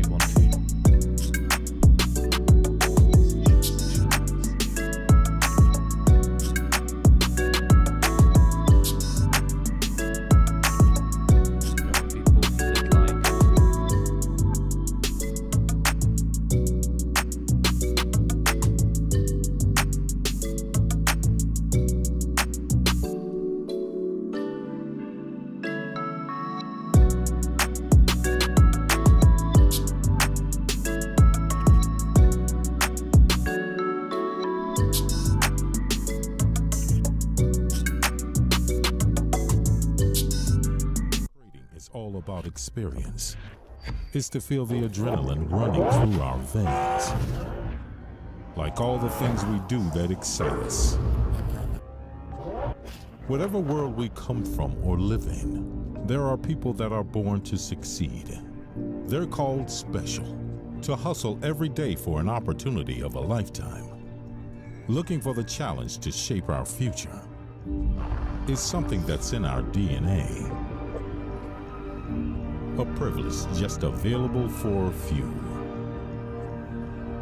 2, 1, 2. All about experience. It's to feel the adrenaline running through our veins. Like all the things we do that excite us. Whatever world we come from or live in, there are people that are born to succeed. They're called special, to hustle every day for an opportunity of a lifetime. Looking for the challenge to shape our future is something that's in our DNA. A privilege just available for a few.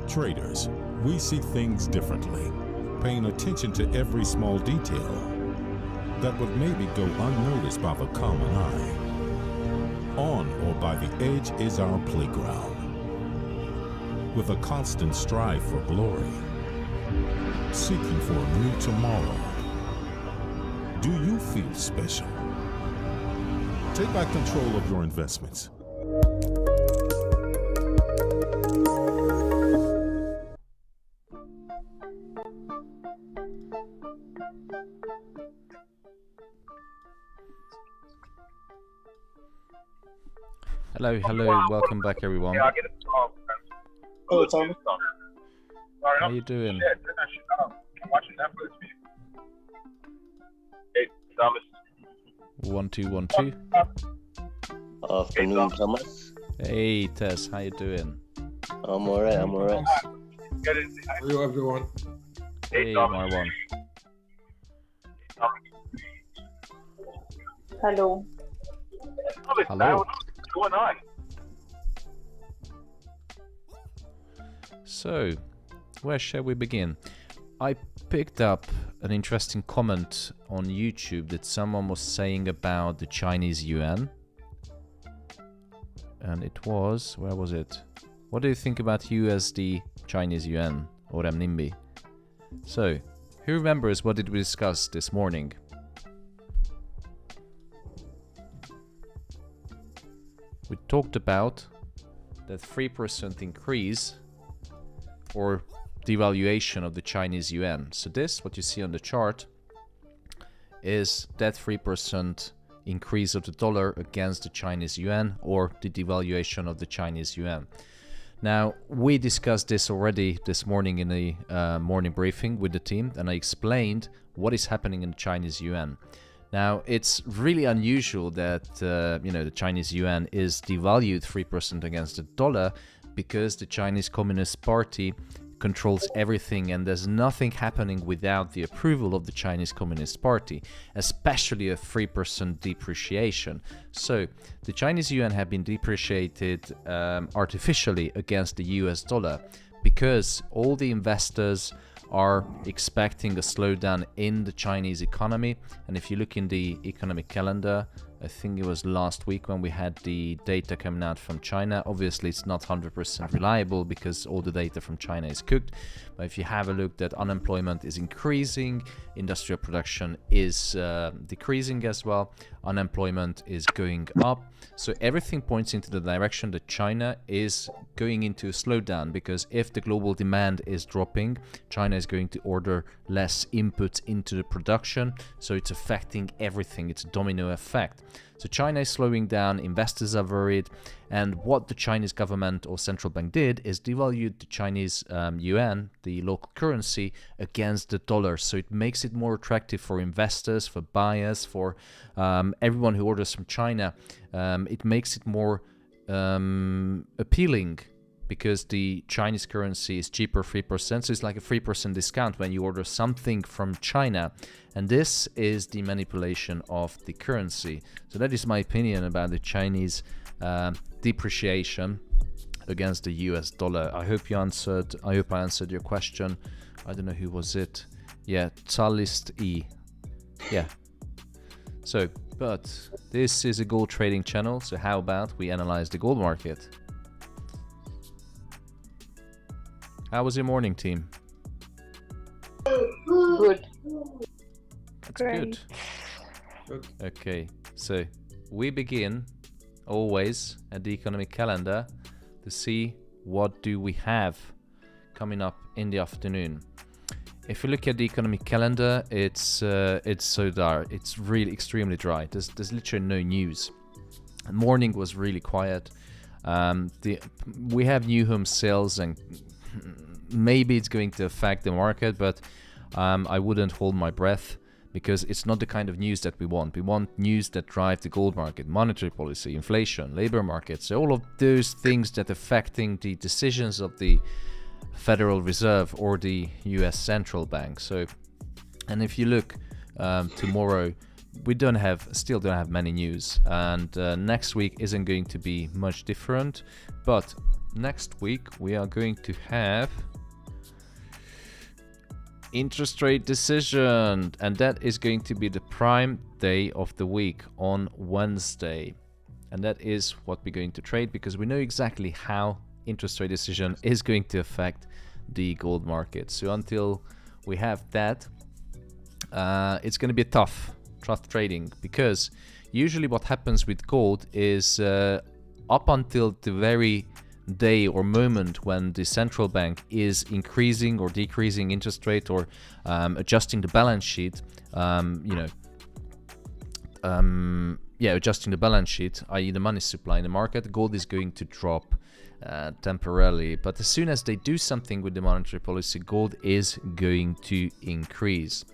Traders, we see things differently, paying attention to every small detail that would maybe go unnoticed by the common eye. On or by the edge is our playground, with a constant strive for glory, seeking for a new tomorrow. Do you feel special? Take back control of your investments. Hello, welcome back everyone. Hello, Thomas. How you doing? I'm watching Netflix. Hey, Thomas. 1, 2, 1, 2. Afternoon, Thomas. Hey Tess, how you doing? I'm alright. Hello, everyone. Hey Marwan. Hello. Hello. What's going on? So, where shall we begin? I picked up an interesting comment on YouTube that someone was saying about the Chinese yuan. And it was, where was it? What do you think about USD Chinese yuan or renminbi? So, who remembers what did we discuss this morning? We talked about that 3% increase or devaluation of the Chinese yuan. So this, what you see on the chart, is that 3% increase of the dollar against the Chinese yuan, or the devaluation of the Chinese yuan. Now, we discussed this already this morning in the morning briefing with the team, and I explained what is happening in the Chinese yuan. Now, it's really unusual that the Chinese yuan is devalued 3% against the dollar, because the Chinese Communist Party controls everything, and there's nothing happening without the approval of the Chinese Communist Party, especially a 3% depreciation. So the Chinese yuan have been depreciated artificially against the US dollar, because all the investors are expecting a slowdown in the Chinese economy. And if you look in the economic calendar, I think it was last week when we had the data coming out from China. Obviously, it's not 100% reliable because all the data from China is cooked. But if you have a look, that unemployment is increasing, industrial production is decreasing as well, unemployment is going up. So everything points into the direction that China is going into a slowdown, because if the global demand is dropping, China is going to order less inputs into the production. So it's affecting everything. It's a domino effect. So China is slowing down, investors are worried, and what the Chinese government or central bank did is devalued the Chinese yuan, the local currency, against the dollar. So it makes it more attractive for investors, for buyers, for everyone who orders from China. It makes it more appealing, because the Chinese currency is cheaper, 3%. So it's like a 3% discount when you order something from China. And this is the manipulation of the currency. So that is my opinion about the Chinese depreciation. against the US dollar. I hope I answered your question. I don't know who was it. Yeah, XAUUSD. Yeah. So, but this is a gold trading channel, so how about we analyze the gold market? How was your morning, team? Good. That's good. Okay, so we begin always at the economic calendar to see what do we have coming up in the afternoon. If you look at the economic calendar, it's so dark. It's really extremely dry. There's literally no news. The morning was really quiet. We have new home sales, and maybe it's going to affect the market, but I wouldn't hold my breath, because it's not the kind of news that we want. We want news that drive the gold market, monetary policy, inflation, labor markets, all of those things that affecting the decisions of the Federal Reserve or the US Central Bank. So, and if you look tomorrow, we still don't have many news, and next week isn't going to be much different. But next week we are going to have interest rate decision, and that is going to be the prime day of the week on Wednesday, and that is what we're going to trade, because we know exactly how interest rate decision is going to affect the gold market. So until we have that, it's going to be tough trading, because usually what happens with gold is up until the very day or moment when the central bank is increasing or decreasing interest rate, or adjusting the balance sheet, adjusting the balance sheet, i.e. the money supply in the market, gold is going to drop temporarily. But as soon as they do something with the monetary policy, gold is going to increase.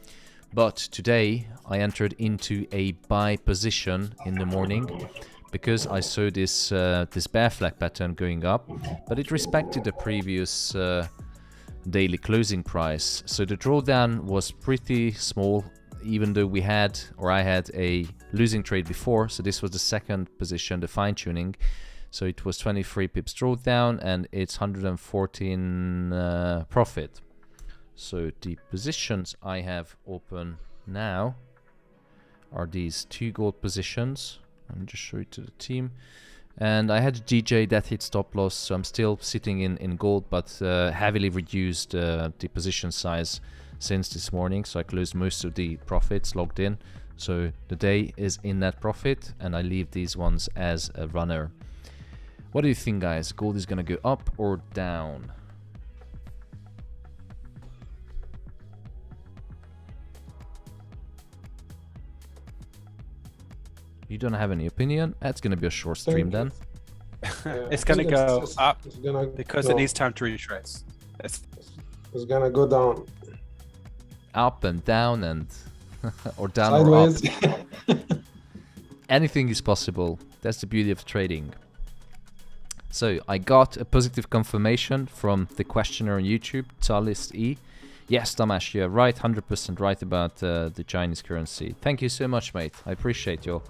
But today I entered into a buy position in the morning, because I saw this this bear flag pattern going up, but it respected the previous daily closing price. So the drawdown was pretty small, even though I had a losing trade before. So this was the second position, the fine tuning. So it was 23 pips drawdown, and it's 114 profit. So the positions I have open now are these two gold positions. I'll just show it to the team. And I had a DJ that hit stop loss, so I'm still sitting in gold, but heavily reduced the position size since this morning. So I closed most of the profits logged in. So the day is in net profit, and I leave these ones as a runner. What do you think, guys? Gold is gonna go up or down? You don't have any opinion? That's gonna be a short stream then. It's gonna go up because it needs time to retrace. It's gonna go down. Up and down, and or down sideways, or up. Anything is possible. That's the beauty of trading. So I got a positive confirmation from the questioner on YouTube, XAUUSD. Yes, Tomasz, you're right, 100% right about the Chinese currency. Thank you so much, mate. I appreciate your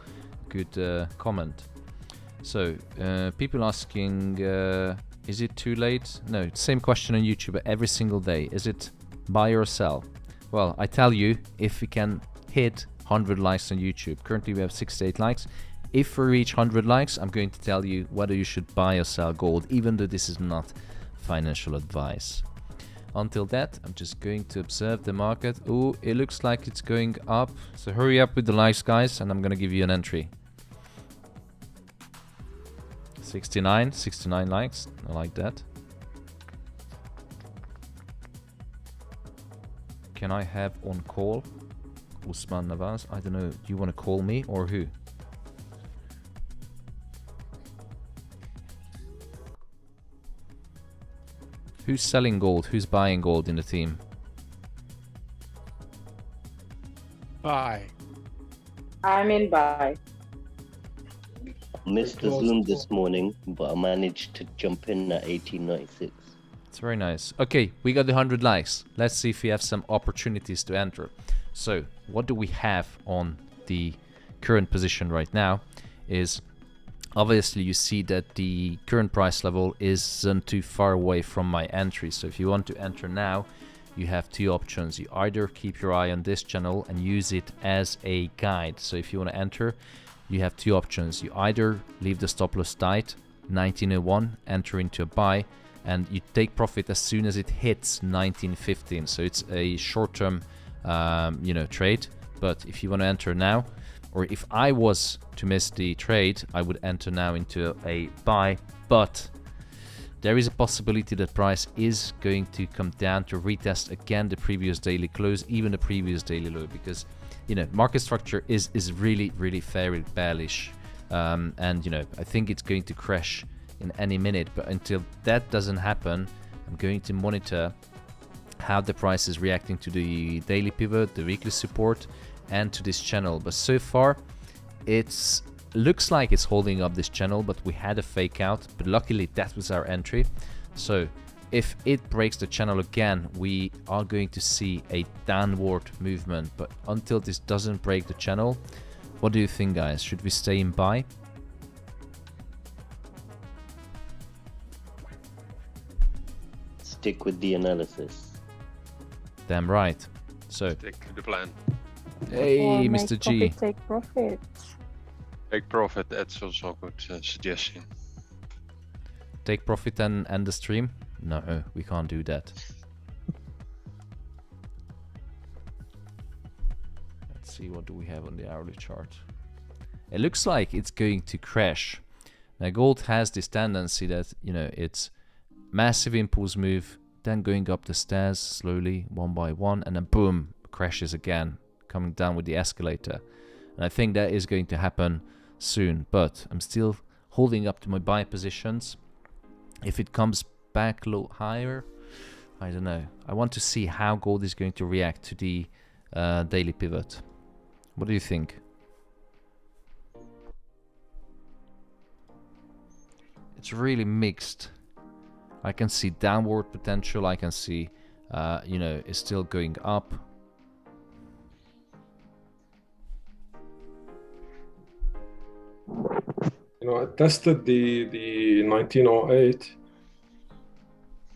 good comment. So people asking, is it too late? No, same question on YouTube every single day. Is it buy or sell? Well, I tell you, if we can hit 100 likes on YouTube, currently we have 68 likes. If we reach 100 likes, I'm going to tell you whether you should buy or sell gold, even though this is not financial advice. Until that, I'm just going to observe the market. Oh, it looks like it's going up. So hurry up with the likes, guys, and I'm going to give you an entry. 69 likes. I like that. Can I have on call Usman Navas? I don't know. Do you want to call me or who? Who's selling gold? Who's buying gold in the team? Buy. I'm in buy. Missed the Zoom this morning, but I managed to jump in at 1896. It's very nice. Okay, we got the 100 likes. Let's see if we have some opportunities to enter. So, what do we have on the current position right now is obviously you see that the current price level isn't too far away from my entry. So if you want to enter now, you have two options. You either keep your eye on this channel and use it as a guide. So if you want to enter, you have two options. You either leave the stop loss tight, 1901, enter into a buy, and you take profit as soon as it hits 1915. So it's a short-term, trade. But if you want to enter now, or if I was to miss the trade, I would enter now into a buy. But there is a possibility that price is going to come down to retest again the previous daily close, even the previous daily low, because market structure is really very bearish, and I think it's going to crash in any minute. But until that doesn't happen, I'm going to monitor how the price is reacting to the daily pivot, the weekly support, and to this channel. But so far it's looks like it's holding up this channel, but we had a fake out, but luckily that was our entry. So if it breaks the channel again, we are going to see a downward movement. But until this doesn't break the channel, what do you think, guys? Should we stay in buy? Stick with the analysis. Damn right. So Stick to the plan. hey, Or make Mr. G. profit, take profit. Take profit, that's also a good suggestion. Take profit and end the stream? No, we can't do that. Let's see, what do we have on the hourly chart? It looks like it's going to crash. Now gold has this tendency that, it's massive impulse move, then going up the stairs slowly, one by one, and then boom, crashes again, coming down with the escalator. And I think that is going to happen soon, but I'm still holding up to my buy positions. If it comes back a little higher, I don't know. I want to see how gold is going to react to the daily pivot. What do you think? It's really mixed. I can see downward potential. I can see, it's still going up. I tested the 1908,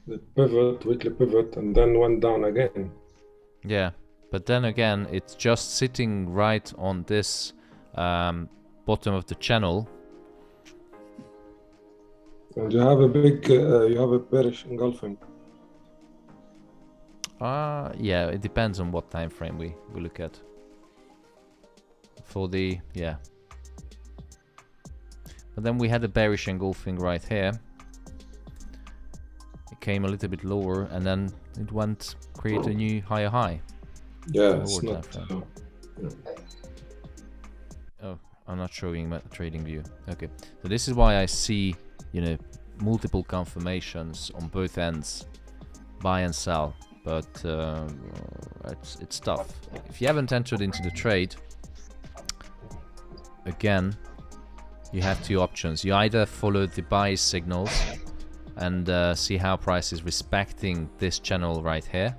the pivot, weekly pivot, and then went down again. Yeah, but then again, it's just sitting right on this bottom of the channel. And you have a big, you have a bearish engulfing. Yeah, it depends on what time frame we look at. For the, yeah. But then we had a bearish engulfing right here. It came a little bit lower, and then it went create a new higher high. Yeah, it's Lower not. time frame. Oh, I'm not showing my trading view. Okay, so this is why I see, multiple confirmations on both ends, buy and sell. But it's tough. If you haven't entered into the trade, again, you have two options. You either follow the buy signals and see how price is respecting this channel right here,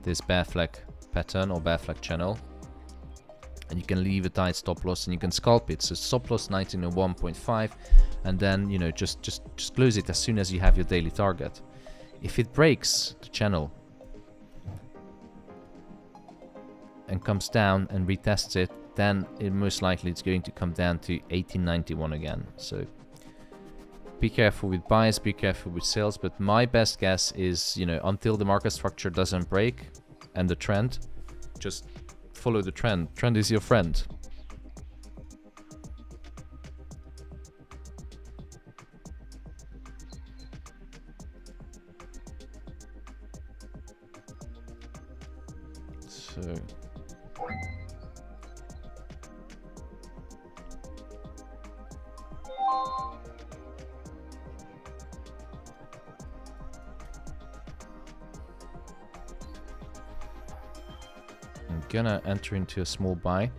this bear flag pattern or bear flag channel, and you can leave a tight stop loss and you can scalp it. So stop loss 1901.5, and then just close it as soon as you have your daily target. If it breaks the channel and comes down and retests it, then most likely it's going to come down to 1891 again. So be careful with buys, be careful with sales, but my best guess is, until the market structure doesn't break and the trend, just follow the trend. Trend is your friend. So I'm gonna enter into a small buy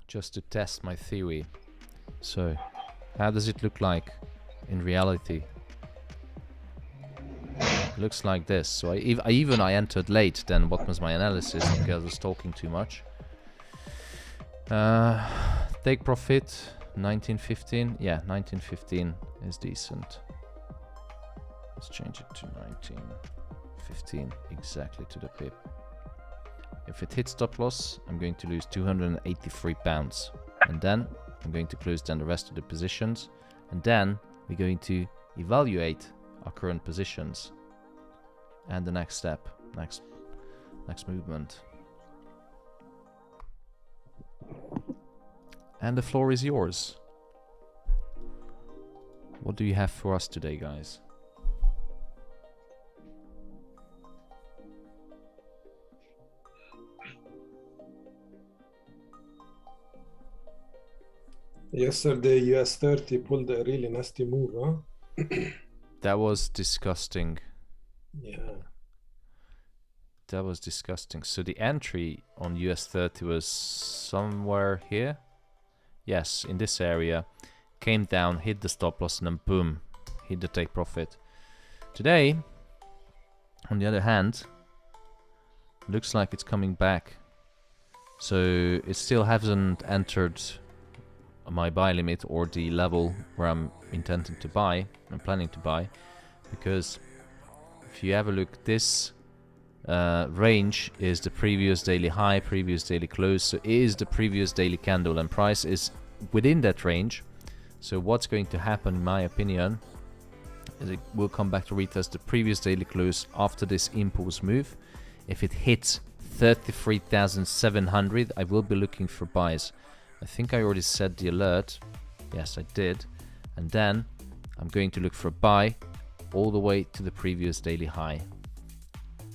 just to test my theory. So how does it look like in reality? Looks like this. So I entered late. Then what was my analysis? Because I was talking too much. Take profit. 1915? Yeah, 1915 is decent. Let's change it to 1915, exactly to the pip. If it hits stop loss, I'm going to lose 283 pounds. And then I'm going to close down the rest of the positions. And then we're going to evaluate our current positions. And the next step, next movement. And the floor is yours. What do you have for us today, guys? Yesterday, US 30 pulled a really nasty move, huh? That was disgusting. Yeah. That was disgusting. So the entry on US 30 was somewhere here. Yes, in this area. Came down, hit the stop loss, and then boom, hit the take profit. Today, on the other hand, looks like it's coming back. So it still hasn't entered my buy limit or the level where I'm intending to buy, I'm planning to buy, because if you have a look, this range is the previous daily high, previous daily close, so it is the previous daily candle, and price is within that range. So what's going to happen, in my opinion, is it will come back to retest the previous daily close after this impulse move. If it hits 33,700, I will be looking for buys. I think I already set the alert. Yes, I did. And then I'm going to look for a buy all the way to the previous daily high.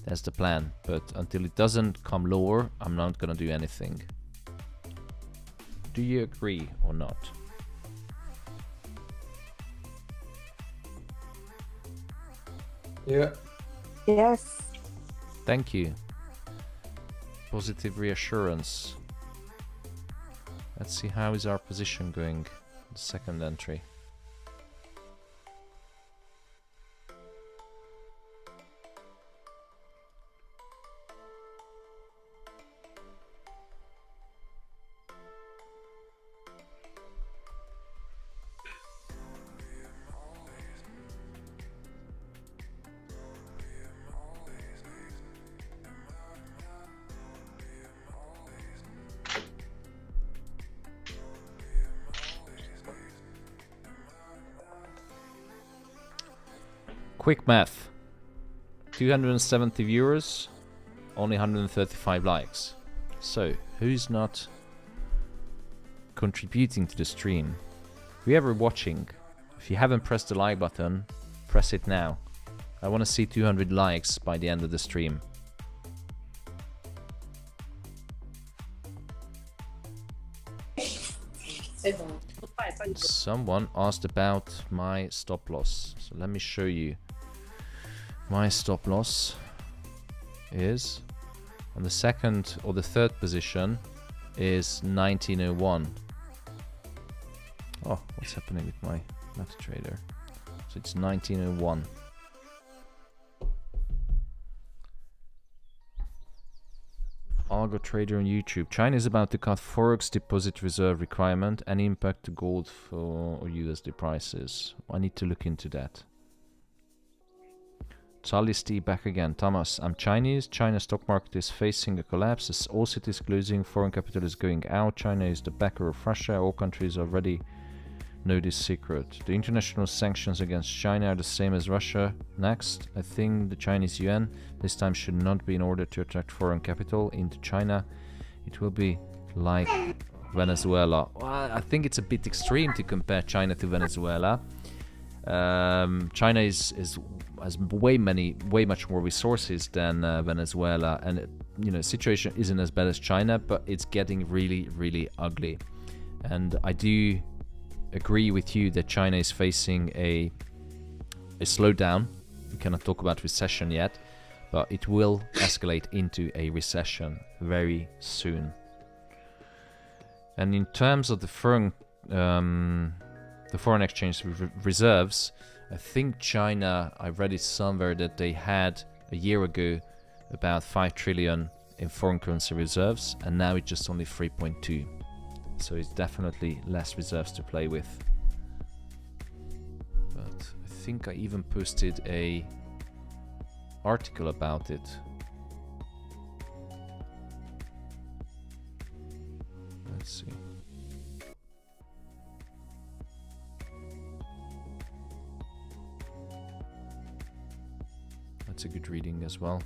That's the plan. But until it doesn't come lower, I'm not going to do anything. Do you agree or not? Yeah. Yes. Thank you. Positive reassurance. Let's see how is our position going. The second entry. Quick math. 270 viewers, only 135 likes. So, who's not contributing to the stream? Whoever watching, if you haven't pressed the like button, press it now. I want to see 200 likes by the end of the stream. Someone asked about my stop loss, so let me show you. My stop loss is on the second or the third position is 1901. Oh, what's happening with my MetaTrader? So it's 1901. Algo Trader on YouTube. China is about to cut Forex deposit reserve requirement. Any impact to gold for or USD prices? I need to look into that. Charlie Steve back again. Thomas, I'm Chinese. China's stock market is facing a collapse. As all cities closing, foreign capital is going out. China is the backer of Russia. All countries already know this secret. The international sanctions against China are the same as Russia. Next, I think the Chinese yuan this time should not be in order to attract foreign capital into China. It will be like Venezuela. Well, I think it's a bit extreme to compare China to Venezuela. China has way much more resources than Venezuela, and situation isn't as bad as China, but it's getting really ugly. And I do agree with you that China is facing a slowdown. We cannot talk about recession yet, but it will escalate into a recession very soon. And in terms of the foreign exchange reserves, I think China, I read it somewhere that they had a year ago about 5 trillion in foreign currency reserves, and now it's just only 3.2. So it's definitely less reserves to play with. But I think I even posted a article about it. Let's see. That's a good reading as well.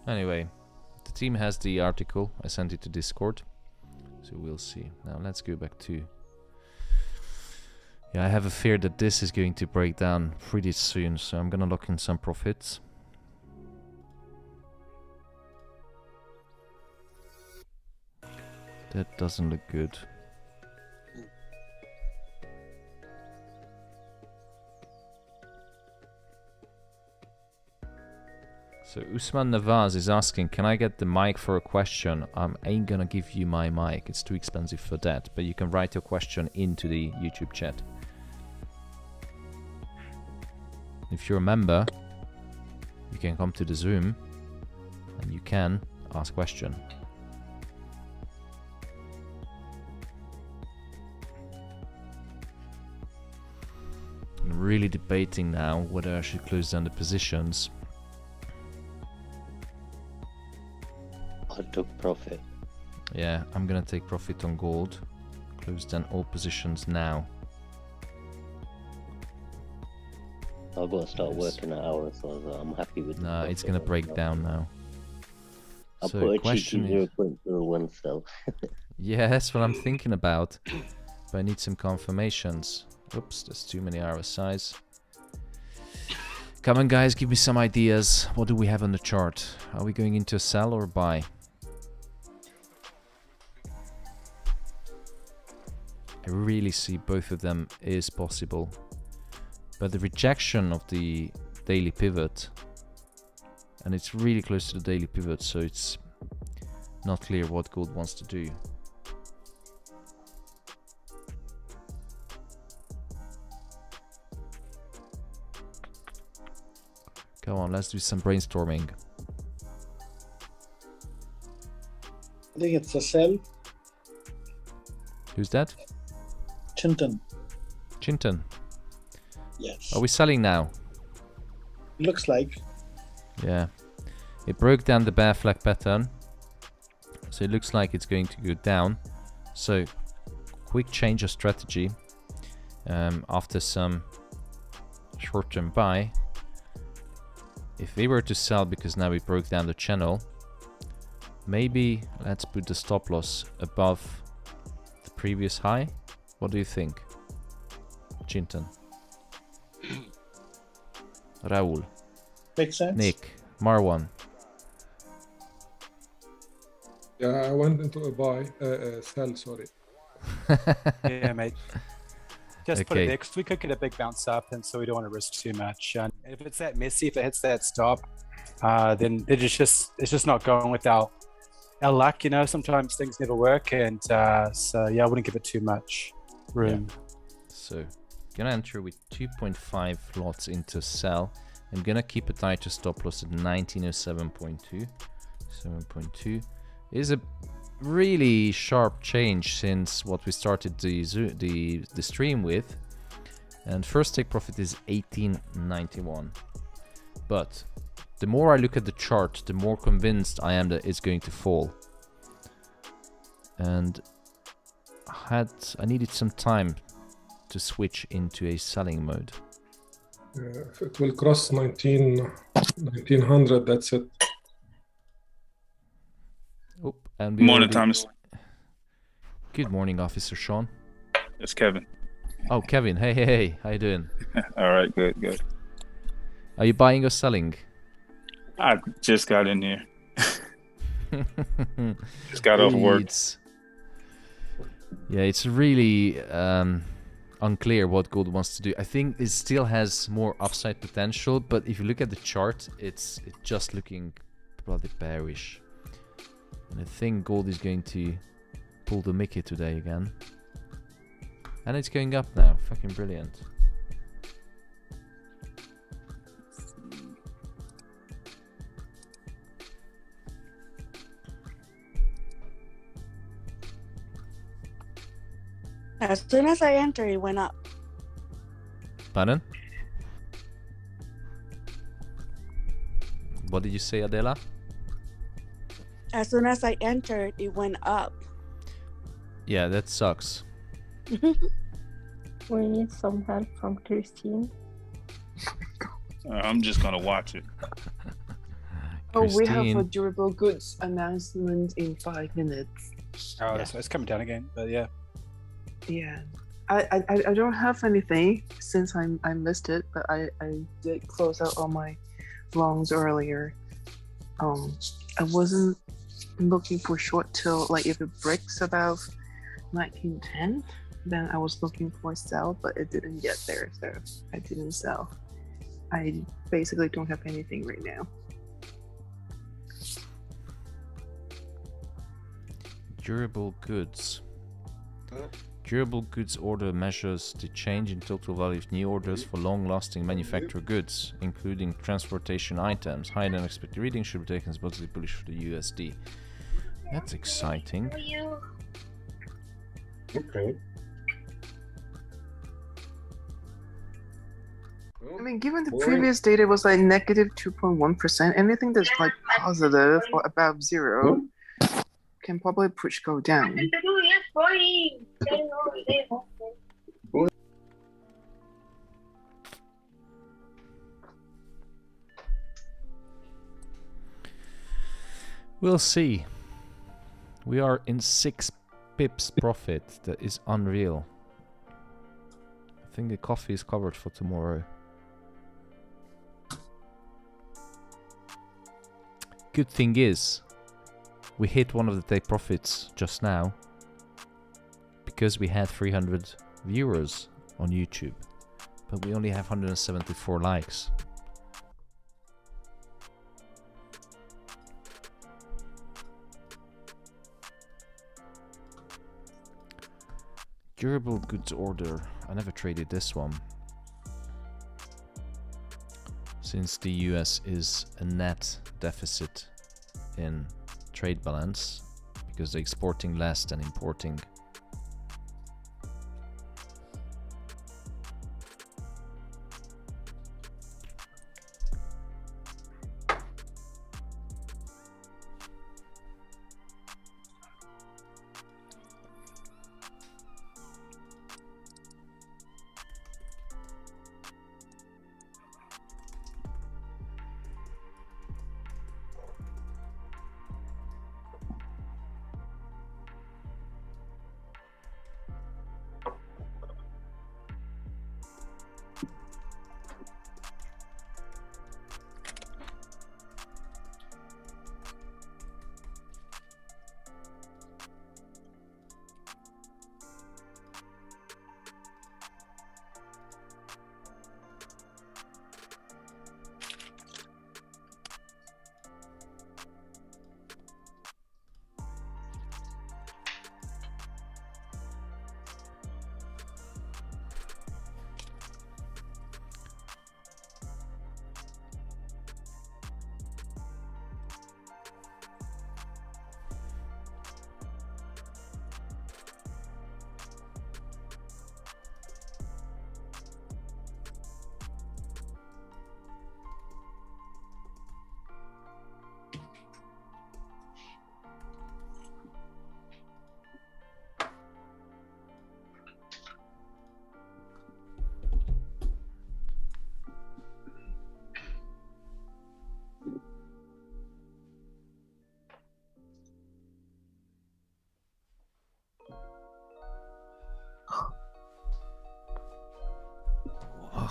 Anyway, the team has the article. I sent it to Discord, so we'll see. Now let's go back to... Yeah, I have a fear that this is going to break down pretty soon, so I'm gonna lock in some profits. That doesn't look good. So Usman Nawaz is asking, can I get the mic for a question? I ain't gonna give you my mic, it's too expensive for that, but you can write your question into the YouTube chat. If you're a member, you can come to the Zoom and you can ask question. I'm really debating now whether I should close down the positions. I took profit. Yeah, I'm gonna take profit on gold. Close down all positions now. I've got to start working an hour, so I'm happy with. Nah, it's gonna break down now. I'll So put a question cheeky is, 0.01 sell. yeah, that's what I'm thinking about. But I need some confirmations. Oops, there's too many RSIs. Come on, guys, give me some ideas. What do we have on the chart? Are we going into a sell or buy? I really see both of them is possible. But the rejection of the daily pivot, and it's really close to the daily pivot, so it's not clear what gold wants to do. Come on, let's do some brainstorming. I think it's a sell. Who's that? Chinton. Chinton. Yes. Are we selling now? Looks like. Yeah. It broke down the bear flag pattern. So it looks like it's going to go down. So quick change of strategy. After some short-term buy. If we were to sell because now we broke down the channel, maybe let's put the stop loss above the previous high. What do you think? Chinton. Raul. Makes sense. Nick. Marwan. Yeah, I went into a buy, sell, sorry. Yeah, mate. Just put it Okay. there, 'cause we could get a big bounce up, and so we don't want to risk too much. And if it's that messy, if it hits that stop, then it's just not going with our luck. You know, sometimes things never work, and so yeah, I wouldn't give it too much room. So gonna enter with 2.5 lots into sell. I'm gonna keep a tighter stop loss at 1907.2. 7.2 is a really sharp change since what we started the stream with. And first take profit is 1891. But the more I look at the chart, the more convinced I am that it's going to fall. And I needed some time to switch into a selling mode. If it will cross 1900, that's it. Oh, and Good morning, Thomas. Good morning, Officer Sean. It's Kevin. Oh, Kevin. Hey. How you doing? All right, good. Are you buying or selling? I just got in here. Just got off work. It's really unclear what gold wants to do. I think it still has more upside potential, but if you look at the chart, it's just looking bloody bearish. And I think gold is going to pull the Mickey today again. And it's going up now. Fucking brilliant. As soon as I entered, it went up. Pardon? What did you say, Adela? As soon as I entered, it went up. Yeah, that sucks. We need some help from Christine. I'm just gonna watch it. Oh, we have a Christine. durable goods announcement in 5 minutes. Oh, that's it's coming down again. But yeah. Yeah. I don't have anything since I missed it, but I did close out all my longs earlier. I wasn't looking for short till, like, if it breaks above 1910, then I was looking for a sell, but it didn't get there, so I didn't sell. I basically don't have anything right now. Durable goods. Durable goods order measures the change in total value of new orders for long-lasting manufactured goods, including transportation items. Higher than expected reading should be taken as positively bullish for the USD. That's exciting. Okay. I mean, given the previous data was like negative 2.1%, anything that's like positive or above zero can probably push gold down. We'll see. We are in 6 pips profit. That is unreal. I think the coffee is covered for tomorrow. Good thing is, we hit one of the take profits just now because we had 300 viewers on YouTube, but we only have 174 likes. Durable goods order. I never traded this one. Since the US is a net deficit in trade balance because they're exporting less than importing.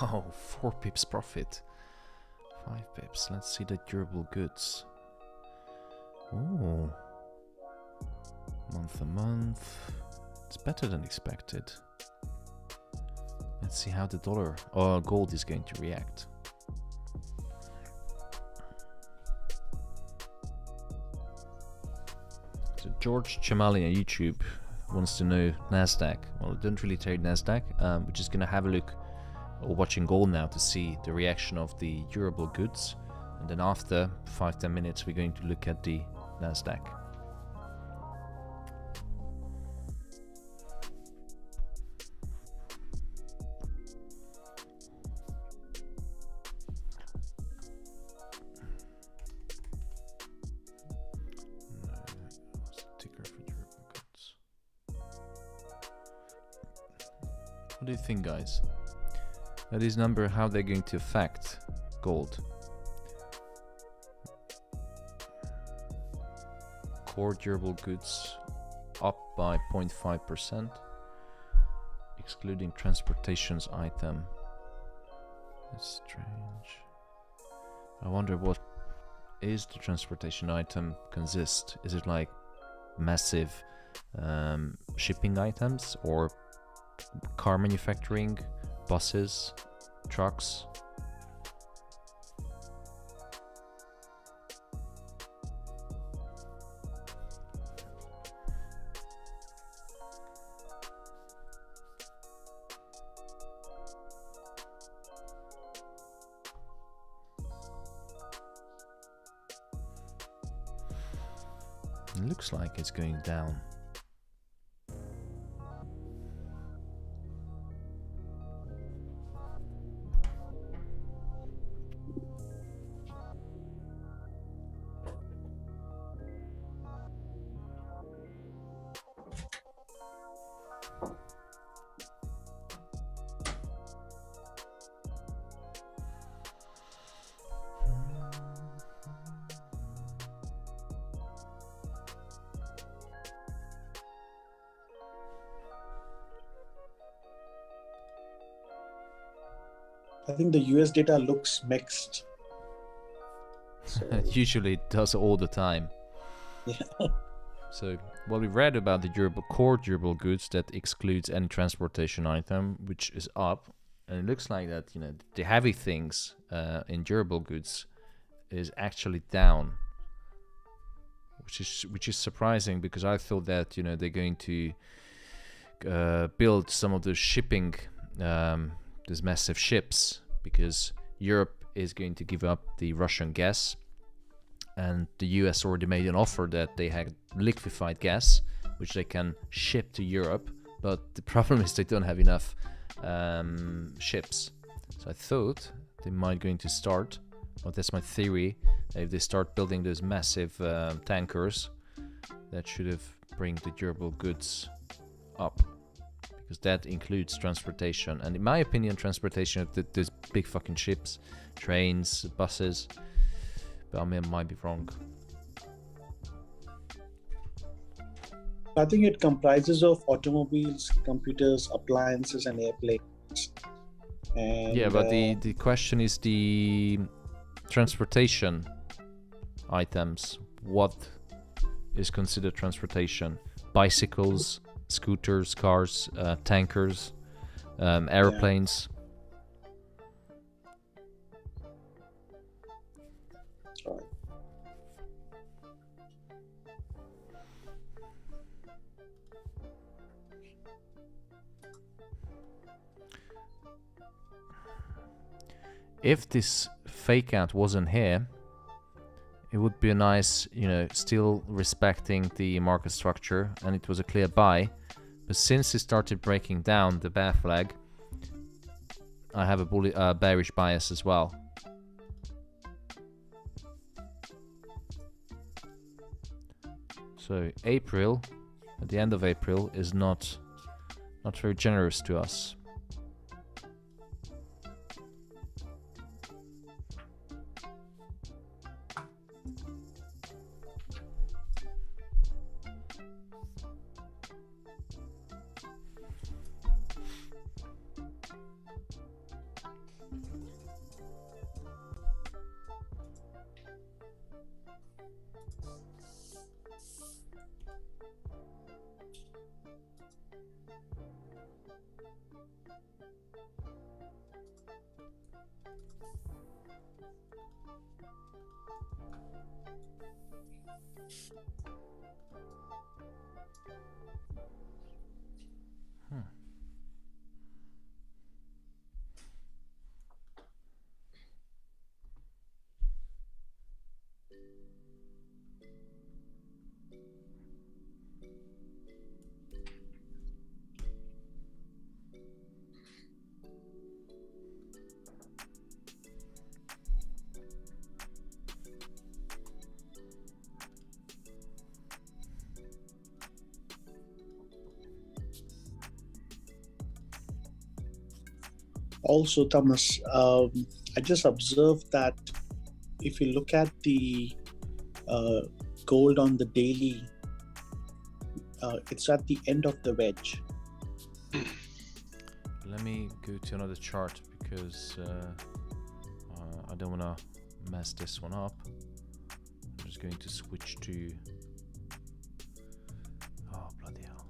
Wow, 4 pips profit. 5 pips. Let's see the durable goods. Oh, month a month. It's better than expected. Let's see how the dollar or gold is going to react. So George Chamali on YouTube wants to know Nasdaq. Well, I don't really trade Nasdaq. We're just gonna have a look, or watching gold now, to see the reaction of the durable goods, and then after 5-10 minutes we're going to look at the Nasdaq. What do you think, guys? Are these numbers, how they're going to affect gold? Core durable goods up by 0.5%, excluding transportations item. That's strange. I wonder what is the transportation item consist? Is it like massive shipping items, or car manufacturing, buses, trucks? It looks like it's going down. I think the US data looks mixed. Usually it does all the time. Yeah. So what we read about the core durable goods, that excludes any transportation item, which is up, and it looks like that, you know, the heavy things in durable goods is actually down, which is surprising, because I thought that, you know, they're going to build some of the shipping, these massive ships, because Europe is going to give up the Russian gas, and the US already made an offer that they had liquefied gas which they can ship to Europe, but the problem is they don't have enough ships. So I thought they might going to start, well, that's my theory, if they start building those massive tankers, that should have bring the durable goods up, because that includes transportation. And in my opinion, transportation, there's big fucking ships, trains, buses, but I mean, I might be wrong. I think it comprises of automobiles, computers, appliances, and airplanes. And, yeah, but the question is the transportation items. What is considered transportation? Bicycles, scooters, cars, tankers, airplanes. Yeah. Right. If this fake out wasn't here, it would be a nice, you know, still respecting the market structure, and it was a clear buy. But since it started breaking down the bear flag, I have a bearish bias as well. So April, at the end of April, is not very generous to us. Also, Thomas, I just observed that if you look at the gold on the daily, it's at the end of the wedge. Let me go to another chart because I don't want to mess this one up. I'm just going to switch to... Oh, bloody hell.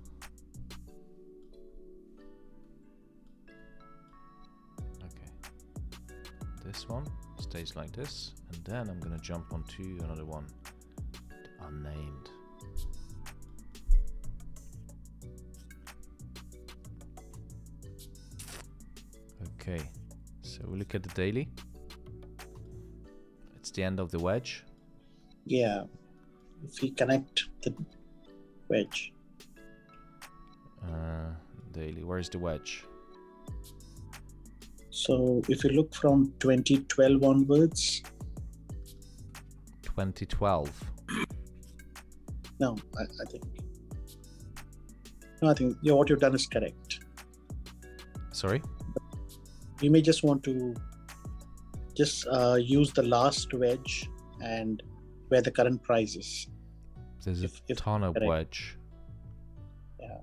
Okay. This one stays like this, and then I'm going to jump onto another one, unnamed. Okay, so we look at the daily. It's the end of the wedge. Yeah, if we connect the wedge. Daily, where's the wedge? So if you look from 2012 onwards. 2012. No, I think. No, I think what you've done is correct. Sorry? You may just want to just use the last wedge and where the current price is. There's a ton of correct. wedge. Yeah.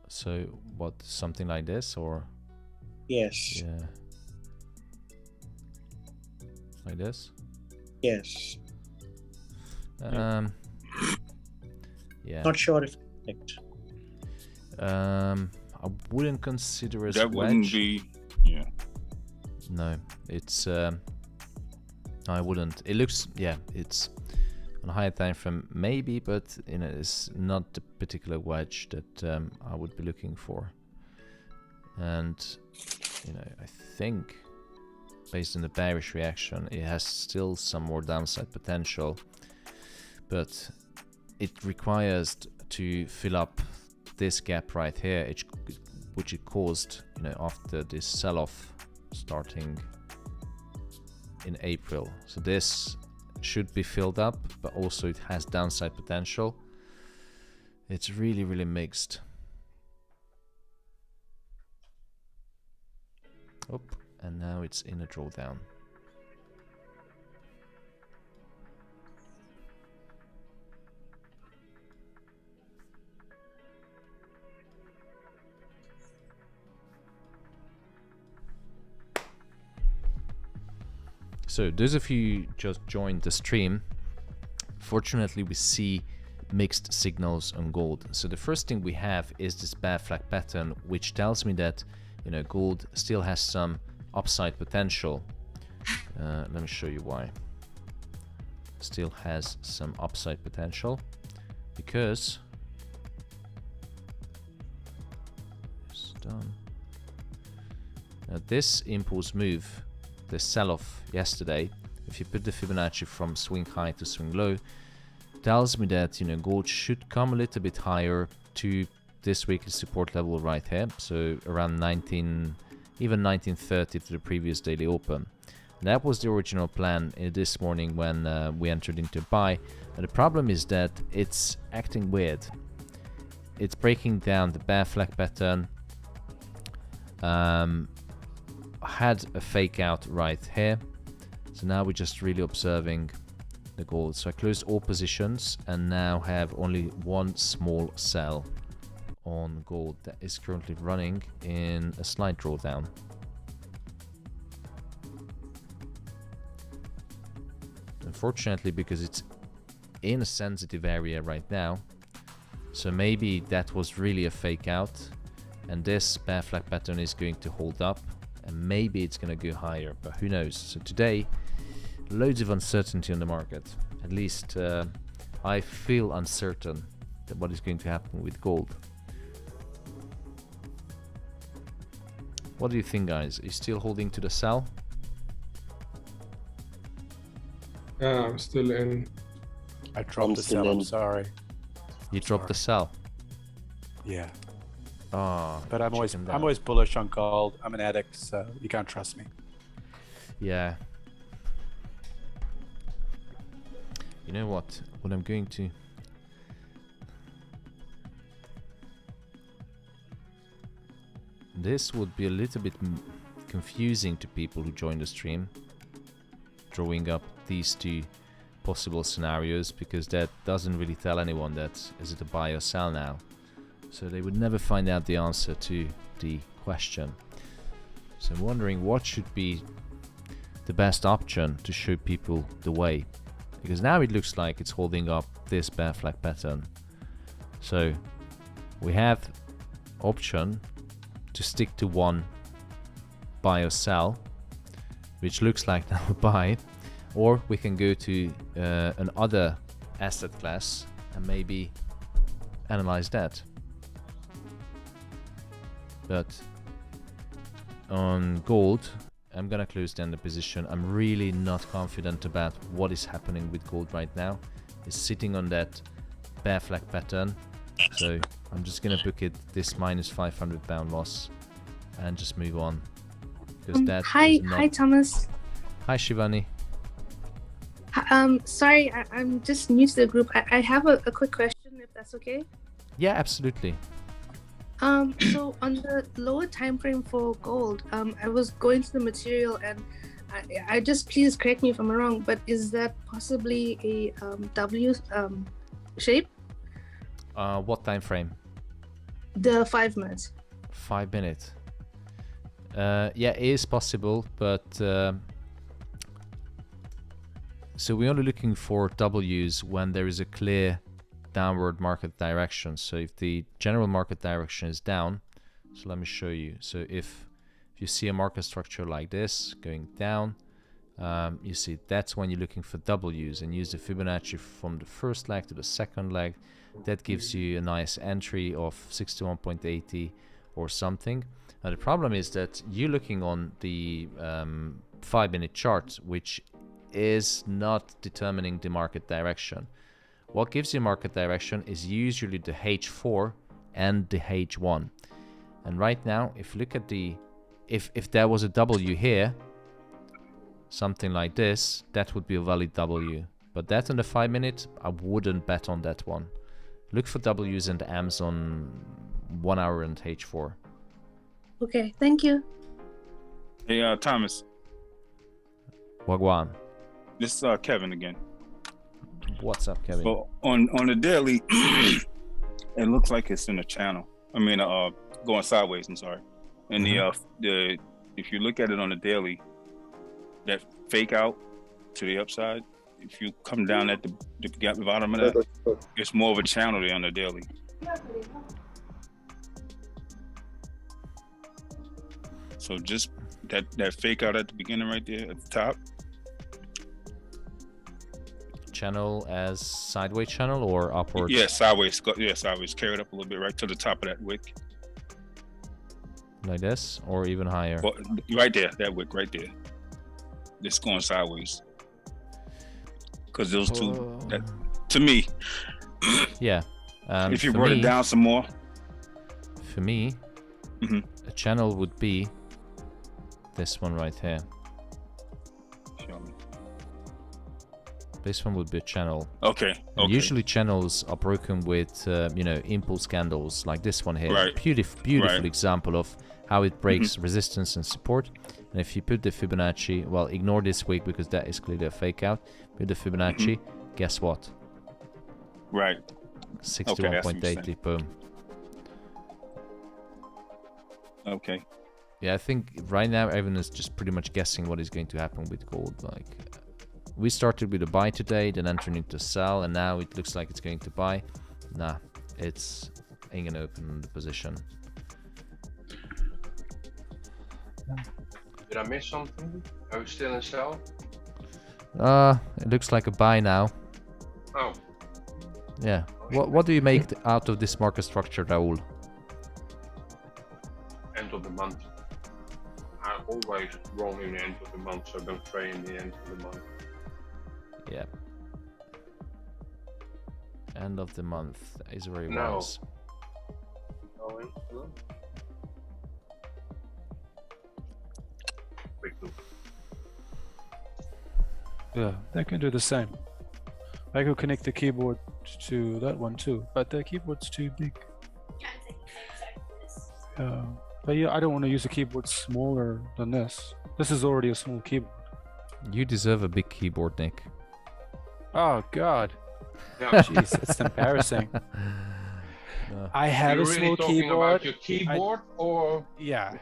So what, something like this or? Yes. Yeah. Like this? Yes. Yeah. Not sure if correct. I wouldn't consider as That wedge. wouldn't be, yeah. No, it's I wouldn't. It looks, yeah, it's on a higher time frame maybe, but you know, it's not the particular wedge that I would be looking for. And you know, I think based on the bearish reaction, it has still some more downside potential, but it requires to fill up this gap right here, which it caused, you know, after this sell-off starting in April. So this should be filled up, but also it has downside potential. It's really, really mixed. Oh, and now it's in a drawdown. So those of you just joined the stream, fortunately we see mixed signals on gold. So the first thing we have is this bear flag pattern, which tells me that, you know, gold still has some upside potential. Let me show you why. Still has some upside potential because it's done. Now this impulse move, the sell-off yesterday, if you put the Fibonacci from swing high to swing low, tells me that, you know, gold should come a little bit higher to this weekly support level right here, so around 19, even 1930 to the previous daily open. That was the original plan this morning when we entered into buy. And the problem is that it's acting weird. It's breaking down the bear flag pattern. Had a fake out right here, so now we're just really observing the gold. So I closed all positions and now have only one small sell on gold that is currently running in a slight drawdown. Unfortunately, because it's in a sensitive area right now, so maybe that was really a fake out and this bear flag pattern is going to hold up. And maybe it's going to go higher, but who knows. So today, loads of uncertainty on the market. At least I feel uncertain that what is going to happen with gold. What do you think, guys? Are you still holding to the sell? Yeah, I'm still in. I dropped the sell, I'm sorry. You dropped the sell? Yeah. Oh, but I'm always bullish on gold. I'm an addict, so you can't trust me. Yeah. You know what? What I'm going to... This would be a little bit confusing to people who join the stream, drawing up these two possible scenarios, because that doesn't really tell anyone that is it a buy or sell now. So they would never find out the answer to the question. So I'm wondering what should be the best option to show people the way, because now it looks like it's holding up this bear flag pattern. So we have option to stick to one buy or sell, which looks like now a buy, or we can go to another asset class and maybe analyze that. But on gold, I'm gonna close down the position. I'm really not confident about what is happening with gold right now. It's sitting on that bear flag pattern, so I'm just gonna book it this minus 500 pound loss and just move on, because that hi Thomas. Hi Shivani. Sorry, I'm just new to the group. I have a quick question, if that's okay. Yeah, absolutely. So on the lower time frame for gold, I was going through the material, and I just, please correct me if I'm wrong, but is that possibly a W shape? What time frame? The 5 minutes. 5 minutes. Yeah, it is possible, but so we're only looking for W's when there is a clear downward market direction. So if the general market direction is down, so let me show you. So if you see a market structure like this going down, you see that's when you're looking for W's, and use the Fibonacci from the first leg to the second leg. That gives you a nice entry of 61.80 or something. Now the problem is that you're looking on the 5 minute chart, which is not determining the market direction. What gives you market direction is usually the H4 and the H1. And right now, if you look at the, if there was a W here, something like this, that would be a valid W. But that on the 5 minute, I wouldn't bet on that one. Look for W's and M's on 1 hour and H4. Okay, thank you. Hey, Thomas. Wagwan. This is Kevin again. What's up, Kevin? So on the daily, it looks like it's in a channel. I mean, going sideways. I'm sorry. And the if you look at it on the daily, that fake out to the upside, if you come down at the bottom of that, it's more of a channel there on the daily. So just that fake out at the beginning right there at the top. Channel as sideways channel or upward? Yeah, sideways. Yeah, sideways. Carry it up a little bit right to the top of that wick. Like this, or even higher? Well, right there, that wick right there. It's going sideways. Because those two, that, to me. Yeah. If you brought it down some more. For me, a channel would be this one right here. This one would be a channel. Okay. And usually channels are broken with, you know, impulse candles like this one here. Right. Beautiful example of how it breaks resistance and support. And if you put the Fibonacci, well, ignore this week because that is clearly a fake out. Put the Fibonacci, guess what? Right. 61.80, boom. Okay. Yeah, I think right now everyone is just pretty much guessing what is going to happen with gold. Like, we started with a buy today, then entering into sell, and now it looks like it's going to buy. Nah, it's ain't gonna open the position. Did I miss something? Are we still in sell? It looks like a buy now. Oh. Yeah. What do you make out of this market structure, Raul? End of the month. I always wrong in the end of the month, so don't trade in the end of the month. Yeah. End of the month is very wise. Going. Quick look. Yeah, they can do the same. I could connect the keyboard to that one too, but the keyboard's too big. But yeah, I don't want to use a keyboard smaller than this. This is already a small keyboard. You deserve a big keyboard, Nick. Oh God. Yeah. Jeez, it's embarrassing. I have You're a really small talking keyboard. about your keyboard or? Yeah.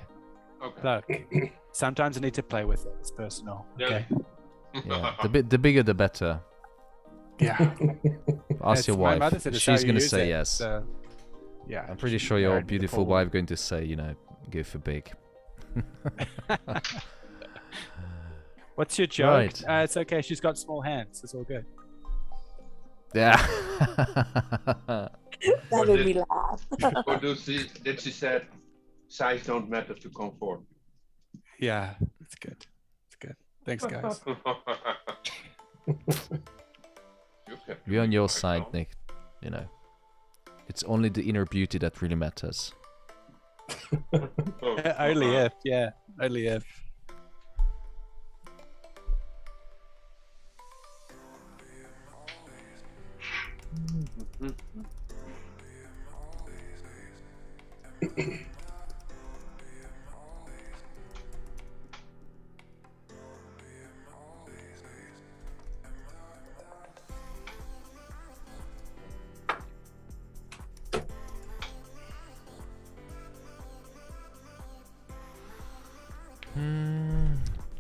Okay. Look, sometimes I need to play with it. It's personal. Okay. Yeah, the bigger the better. Yeah. Ask your My mother wife. said it's She's how you gonna use say it, yes. so, yeah. I'm pretty she sure your married me beautiful before. wife going to say, you know, go for big. What's your joke? Right. It's okay. She's got small hands. It's all good. Yeah. That made me laugh. Or did she said size don't matter to comfort? Yeah, it's good. It's good. Thanks, guys. We're on your side, Nick. You know, it's only the inner beauty that really matters. Only if, yeah, only if.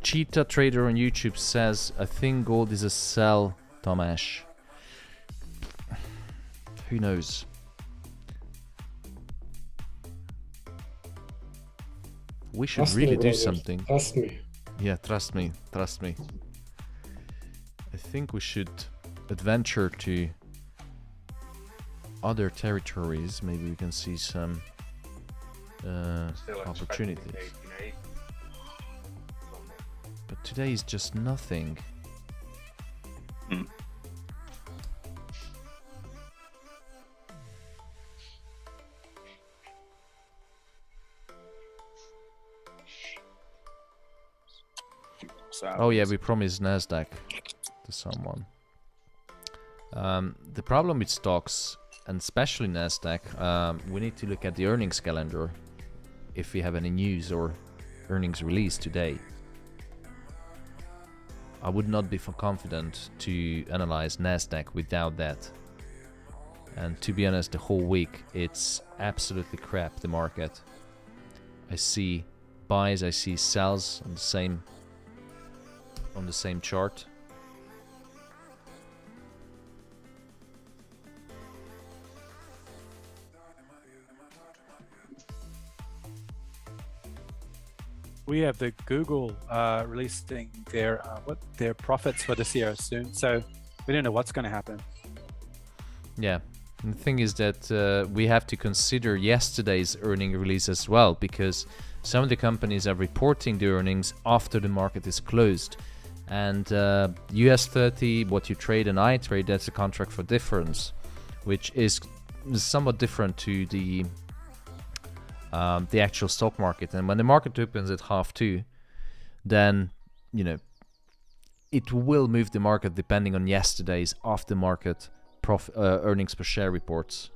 Cheetah Trader on YouTube says, I think gold is a sell, Tomash. Who knows? We should Trust me, really do brothers. something. Trust me. Yeah, trust me. Trust me. I think we should adventure to other territories. Maybe we can see some opportunities. But today is just nothing. Oh yeah, we promised Nasdaq to someone. The problem with stocks, and especially Nasdaq, we need to look at the earnings calendar if we have any news or earnings release today. I would not be confident to analyze Nasdaq without that. And to be honest, the whole week it's absolutely crap, the market. I see buys, I see sells on the same chart. We have the Google releasing their profits for this year soon, so we don't know what's going to happen. Yeah, and the thing is that we have to consider yesterday's earning release as well, because some of the companies are reporting the earnings after the market is closed. And US 30, what you trade and I trade, that's a contract for difference, which is somewhat different to the actual stock market. And when the market opens at 2:30, then you know it will move the market depending on yesterday's after-market earnings per share reports.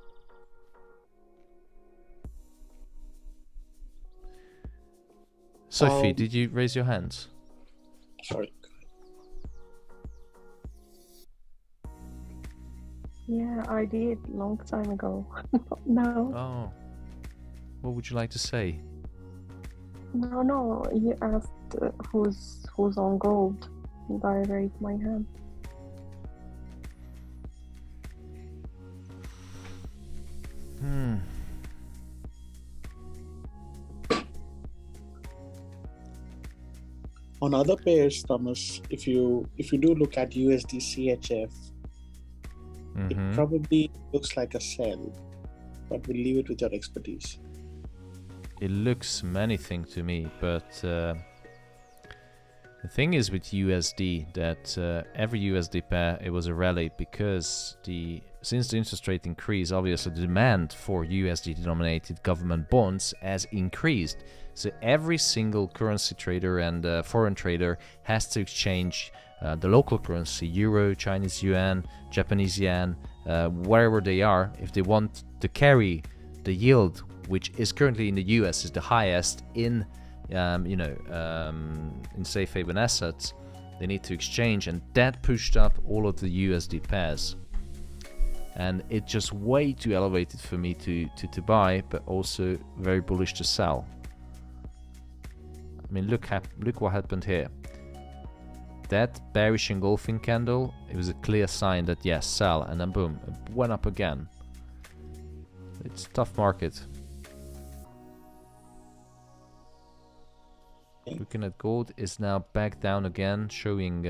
Sophie, did you raise your hands? Sorry. Yeah, I did long time ago. No. Oh. What would you like to say? No. You asked who's on gold, and I raised my hand. On other pairs, Thomas, if you do look at USD CHF, it probably looks like a sell, but we'll leave it with your expertise. It looks anything to me, but the thing is with USD that every USD pair it was a rally because since the interest rate increase, obviously the demand for USD denominated government bonds has increased. So every single currency trader and foreign trader has to exchange the local currency, euro, Chinese yuan, Japanese yen, wherever they are, if they want to carry the yield, which is currently in the US, is the highest in in safe haven assets. They need to exchange, and that pushed up all of the USD pairs. And it's just way too elevated for me to buy, but also very bullish to sell. I mean, look what happened here. That bearish engulfing candle, it was a clear sign that yes, sell, and then boom, it went up again. It's a tough market. Looking at gold, is now back down again, showing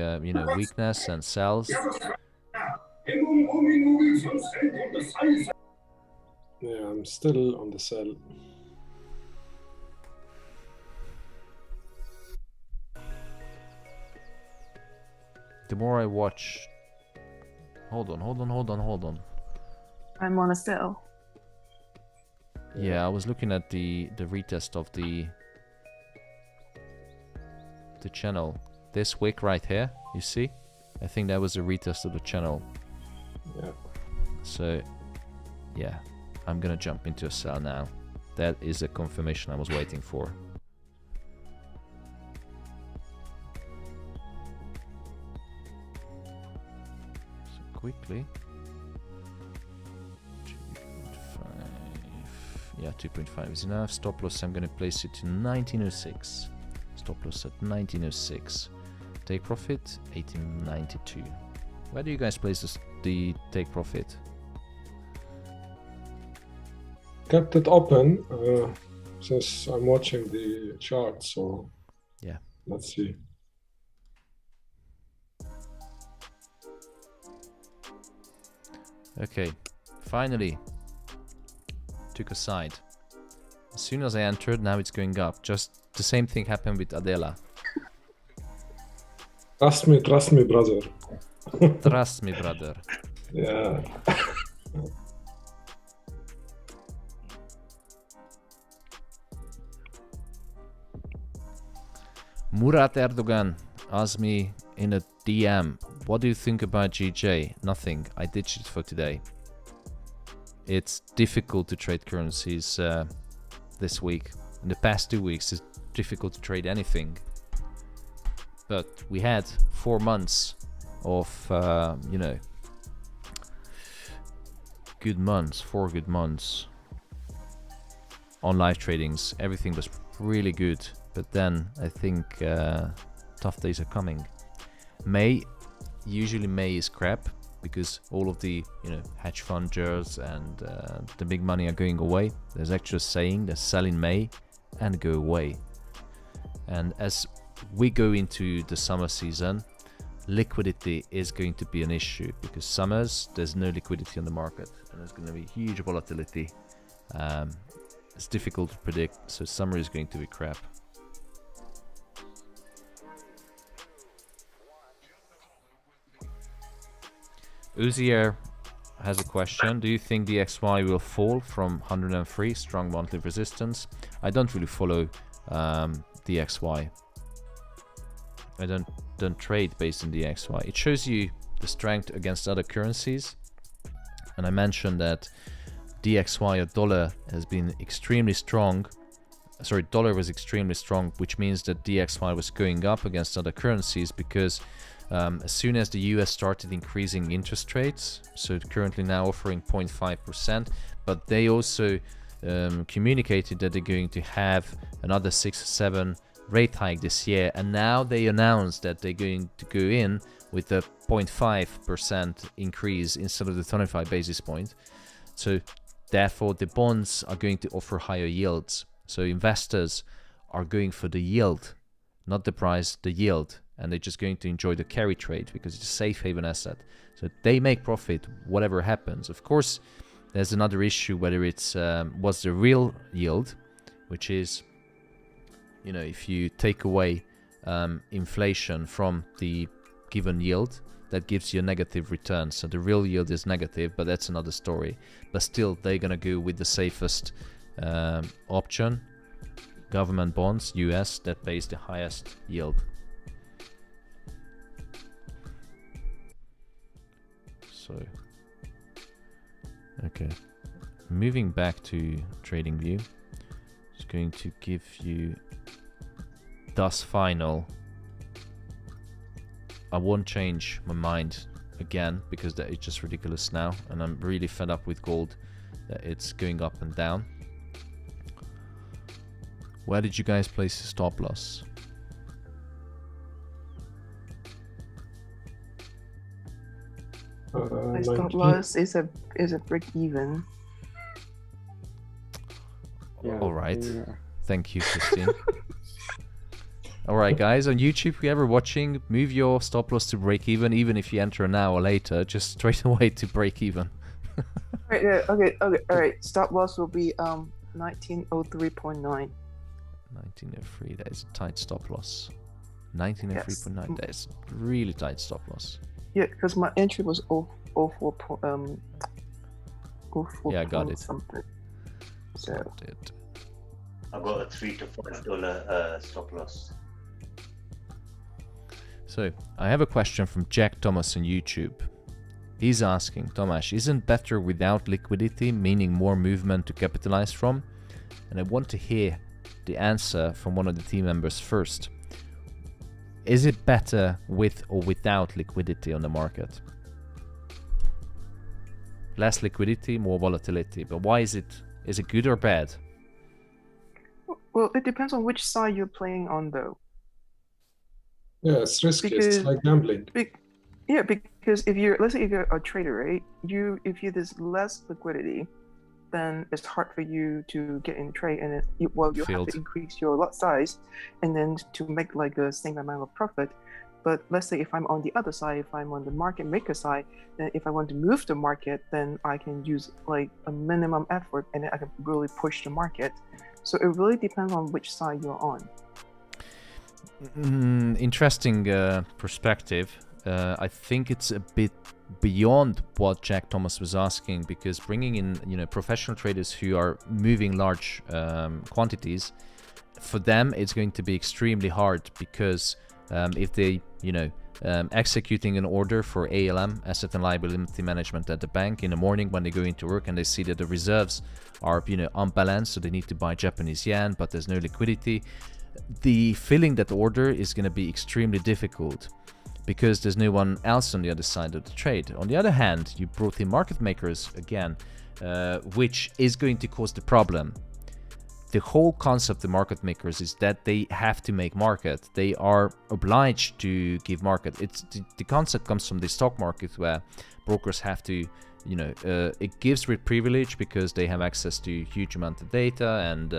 weakness and sells. Yeah, I'm still on the sell. The more I watch... Hold on. I'm on a sell. Yeah, I was looking at the retest of the channel. This wick right here, you see? I think that was a retest of the channel. Yeah. So, yeah, I'm gonna jump into a sell now. That is a confirmation I was waiting for. So quickly. 2.5. Yeah, 2.5 is enough. Stop loss, I'm gonna place it to 1906. Stop loss at 1906. Take profit 1892. Where do you guys place the take profit? Kept it open since I'm watching the chart, so yeah, let's see. Okay, finally took a side. As soon as I entered, now it's going up. Just the same thing happened with Adela. Trust me, brother. Trust me, brother. Yeah. Murat Erdogan asked me in a DM, what do you think about GJ? Nothing. I ditched it for today. It's difficult to trade currencies this week. In the past 2 weeks, it's difficult to trade anything. But we had 4 months of, good months, 4 good months on live tradings. Everything was really good. But then I think tough days are coming. Usually May is crap because all of the hedge funders and the big money are going away. There's actually a saying, they sell in May and go away. And as we go into the summer season, liquidity is going to be an issue because summers there's no liquidity on the market and there's going to be huge volatility. It's difficult to predict, so summer is going to be crap. Uzier has a question. Do you think the XY will fall from 103 strong monthly resistance? I don't really follow the XY. I don't trade based on the XY. It shows you the strength against other currencies. And I mentioned that DXY or dollar has been extremely strong. Sorry, dollar was extremely strong, which means that DXY was going up against other currencies because as soon as the US started increasing interest rates, so currently now offering 0.5%, but they also communicated that they're going to have another 6 or 7 rate hike this year, and now they announced that they're going to go in with a 0.5% increase instead of the 25 basis point. So therefore the bonds are going to offer higher yields. So investors are going for the yield, not the price, the yield. And they're just going to enjoy the carry trade because it's a safe haven asset. So they make profit whatever happens. Of course, there's another issue whether it's what's the real yield, which is, if you take away inflation from the given yield, that gives you a negative return. So the real yield is negative, but that's another story. But still, they're going to go with the safest option, government bonds, US, that pays the highest yield. So, okay, moving back to TradingView, it's going to give you DAS final. I won't change my mind again because that is just ridiculous now, and I'm really fed up with gold that it's going up and down. Where did you guys place the stop loss? My stop loss is a break even. Yeah, All right. yeah. Thank you, Christine. All right, guys, on YouTube, if you're ever watching, move your stop loss to break even if you enter an hour later, just straight away to break even. Right, yeah, okay, all right. Stop loss will be 1903.9. 1903, that is a tight stop loss. 1903.9, that is really tight stop loss. Yeah, because my entry was 04. Yeah, I got it. Something. So I got a $3 to $5 stop loss. So, I have a question from Jack Thomas on YouTube. He's asking, Tomasz, isn't better without liquidity, meaning more movement to capitalize from? And I want to hear the answer from one of the team members first. Is it better with or without liquidity on the market? Less liquidity, more volatility. But why is it good or bad? Well, it depends on which side you're playing on, though. Yeah, it's risky. It's like gambling. Yeah, because let's say if you're a trader, right? There's less liquidity, then it's hard for you to get in the trade, and you have to increase your lot size, and then to make like the same amount of profit. But let's say if I'm on the other side, if I'm on the market maker side, then if I want to move the market, then I can use like a minimum effort, and then I can really push the market. So it really depends on which side you're on. Interesting perspective. I think it's a bit beyond what Jack Thomas was asking, because bringing in professional traders who are moving large quantities, for them it's going to be extremely hard, because if they executing an order for ALM, asset and liability management, at the bank in the morning when they go into work and they see that the reserves are unbalanced, so they need to buy Japanese yen but there's no liquidity, the filling that order is going to be extremely difficult, because there's no one else on the other side of the trade. On the other hand, you brought in market makers again, which is going to cause the problem. The whole concept of market makers is that they have to make market. They are obliged to give market. It's the concept comes from the stock market, where brokers have to, it gives with privilege because they have access to huge amount of data, and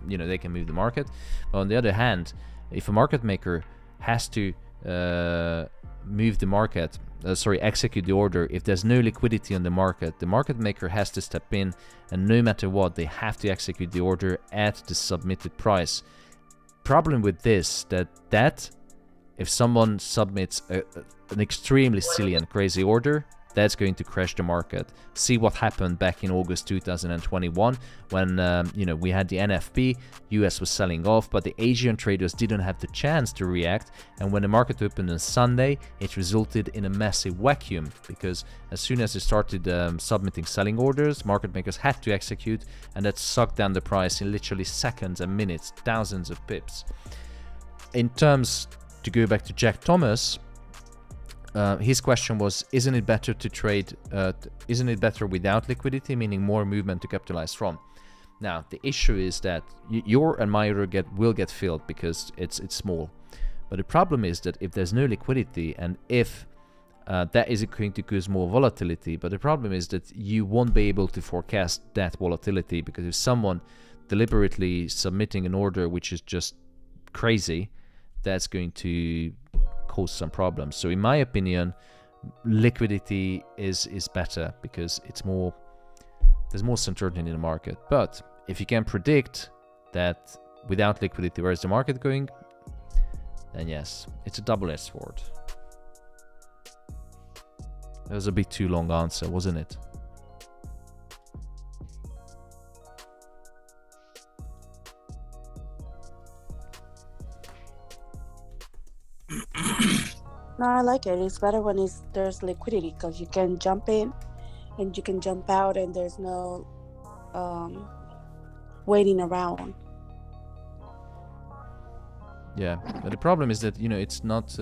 they can move the market. But on the other hand, if a market maker has to move the market, execute the order, if there's no liquidity on the market maker has to step in, and no matter what, they have to execute the order at the submitted price. Problem with this, that if someone submits an extremely silly and crazy order, that's going to crash the market. See what happened back in August 2021 when we had the NFP, US was selling off, but the Asian traders didn't have the chance to react, and when the market opened on Sunday, it resulted in a massive vacuum, because as soon as they started submitting selling orders, market makers had to execute, and that sucked down the price in literally seconds and minutes, thousands of pips. In terms, to go back to Jack Thomas, his question was, isn't it better to trade, isn't it better without liquidity, meaning more movement to capitalize from? Now, the issue is that your and my order will get filled because it's small. But the problem is that if there's no liquidity, and if that is going to cause more volatility, but the problem is that you won't be able to forecast that volatility, because if someone deliberately submitting an order which is just crazy, that's going to cause some problems. So in my opinion, liquidity is better, because there's more certainty in the market. But if you can predict that without liquidity, where is the market going, then yes, it's a double-edged sword. That was a bit too long answer, wasn't it? No, I like it. It's better when there's liquidity, because you can jump in and you can jump out, and there's no waiting around. Yeah, but the problem is that, you know, it's not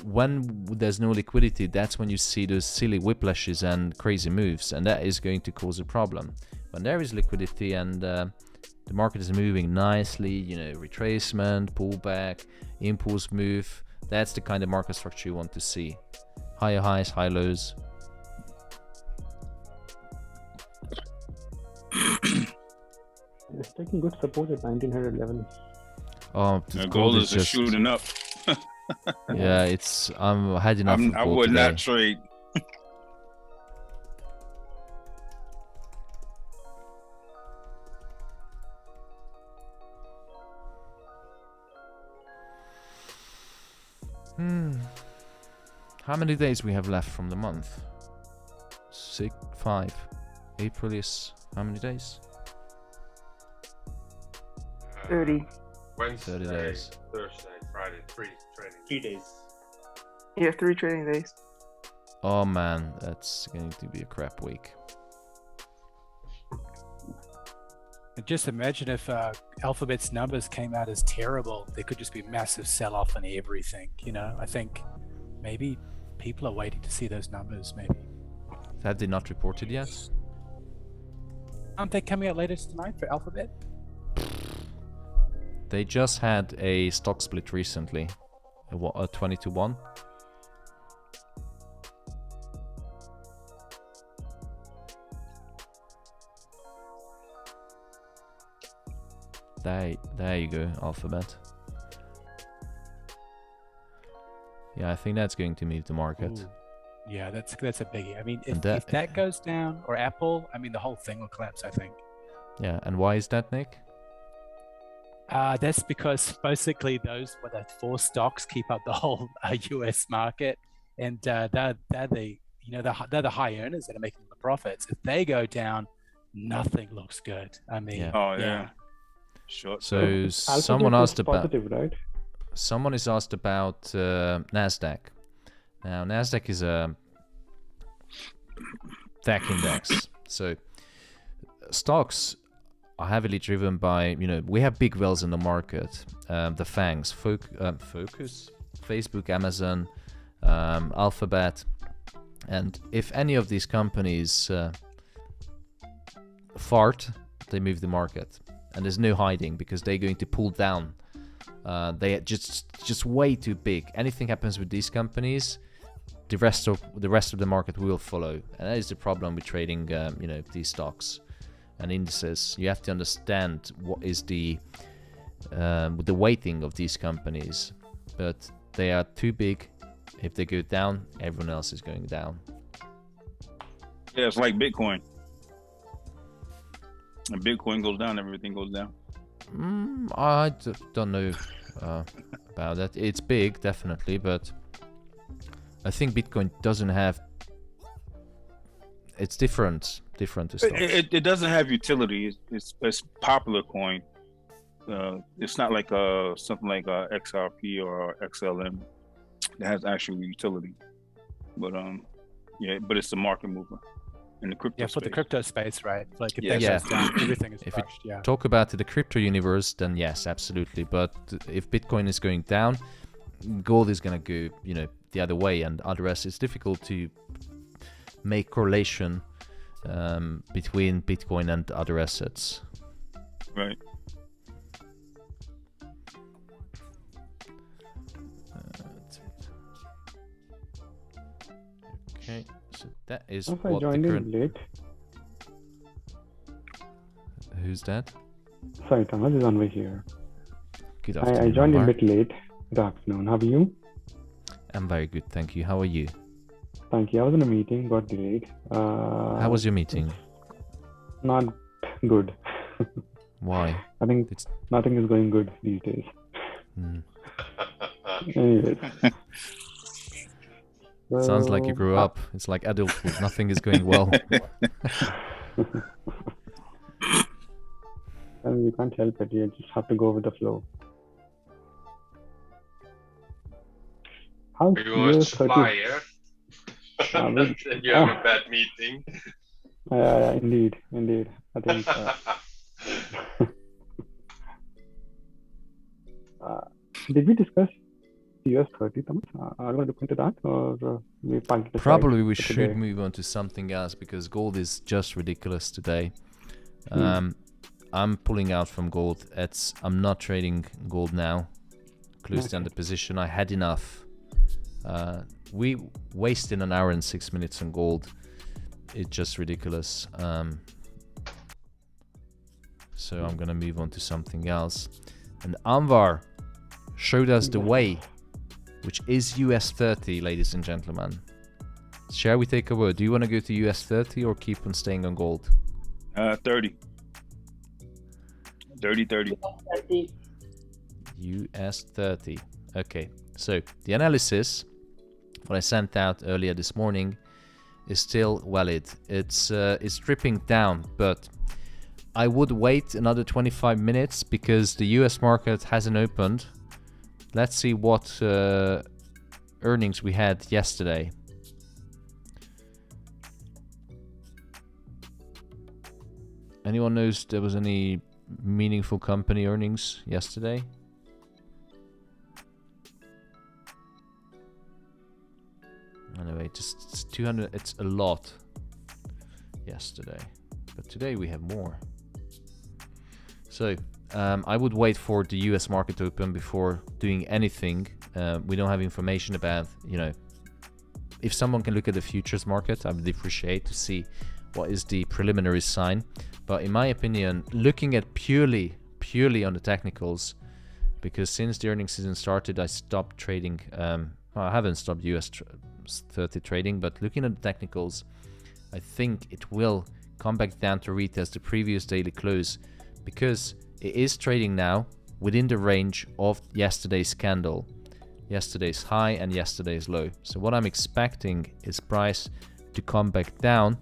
when there's no liquidity, that's when you see those silly whiplashes and crazy moves, and that is going to cause a problem. When there is liquidity and the market is moving nicely, you know, retracement, pullback, impulse move, that's the kind of market structure you want to see. Higher highs, high lows. It's taking good support at 1900 levels. Oh, the gold is just shooting up. Yeah, I'm had enough of I gold would today. not trade. How many days we have left from the month? 5. April is how many days? 30. 30 Wednesday, days. Thursday, Friday, 3 trading. 3 days. Yeah, 3 trading days. Oh man, that's going to be a crap week. And just imagine if Alphabet's numbers came out as terrible. There could just be massive sell-off on everything. You know, I think maybe people are waiting to see those numbers. Maybe. Have they not reported yet? Aren't they coming out later tonight for Alphabet? They just had a stock split recently, a 20-1. There you go, Alphabet. Yeah, I think that's going to move the market. Ooh. Yeah, that's a biggie. I mean, if that goes down, or Apple, I mean, the whole thing will collapse, I think. Yeah, and why is that, Nick? That's because basically those were the 4 stocks keep up the whole US market, and they're the high earners that are making the profits. If they go down, nothing looks good. I mean, Yeah. Oh yeah. Short. So someone asked about. Positive, right? Someone is asked about Nasdaq. Now Nasdaq is a tech index, so stocks are heavily driven by, you know, we have big whales in the market, the FANGs, Focus, Facebook, Amazon, Alphabet, and if any of these companies fart, they move the market, and there's no hiding because they're going to pull down. They are just way too big. Anything happens with these companies, the rest of the market will follow, and that is the problem with trading, you know, these stocks and indices. You have to understand what is the weighting of these companies, but they are too big. If they go down, everyone else is going down. Yeah, it's like Bitcoin. When Bitcoin goes down, everything goes down. I don't know about that. It's big, definitely, but I think Bitcoin doesn't have. It's different to stocks. It doesn't have utility. It's popular coin. It's not like something like XRP or XLM that has actual utility. But yeah, but it's the market mover in the crypto space. For the crypto space, right? Like if Yeah. that goes down, everything is If crushed. you Yeah. talk about the crypto universe, then yes, absolutely. But if Bitcoin is going down, gold is gonna go, you know, the other way, and other assets. It's difficult to make correlation between Bitcoin and other assets. Right. Okay, so that is If I what the joined in current. late. Who's that? Sorry, Thomas is on way here. Good I afternoon. joined in a Omar. bit late. Good afternoon. How are you? I'm very good, thank you. How are you? Thank you. I was in a meeting, got delayed. How was your meeting? Not good. Why? I think nothing is going good these days. Anyways. Sounds like you grew up. It's like adulthood. Nothing is going well. And you can't help it. You just have to go with the flow. How's You want year to supply, yeah? Then You have a bad meeting. Indeed. I think. Did we discuss US 30, Thomas? Are we going to look into that, or we park it aside Probably we for should today? move on to something else because gold is just ridiculous today. I'm pulling out from gold. I'm not trading gold now. Closed down the position. I had enough. We wasted an hour and 6 minutes on gold. It's just ridiculous. So I'm gonna move on to something else. And Anwar showed us the way, which is US 30, ladies and gentlemen. Shall we take a word? Do you want to go to US 30 or keep on staying on gold? 30. 30. US 30. Okay, so the analysis what I sent out earlier this morning is still valid. It's dripping down, but I would wait another 25 minutes because the US market hasn't opened. Let's see what earnings we had yesterday. Anyone knows there was any meaningful company earnings yesterday? Anyway, just 200, it's a lot yesterday. But today we have more. So, I would wait for the US market to open before doing anything. We don't have information about, if someone can look at the futures market, I would appreciate to see what is the preliminary sign. But in my opinion, looking at purely on the technicals, because since the earnings season started, I stopped trading. I haven't stopped US 30 trading, but looking at the technicals, I think it will come back down to retest the previous daily close, because it is trading now within the range of yesterday's candle, yesterday's high and yesterday's low. So what I'm expecting is price to come back down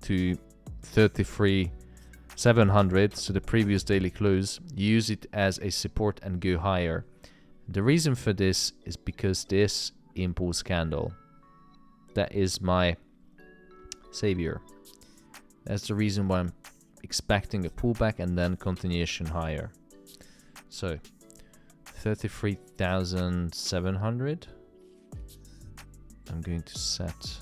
to 33,700, so the previous daily close, use it as a support and go higher. The reason for this is because this impulse candle, that is my savior. That's the reason why I'm expecting a pullback and then continuation higher. So 33,700. I'm going to set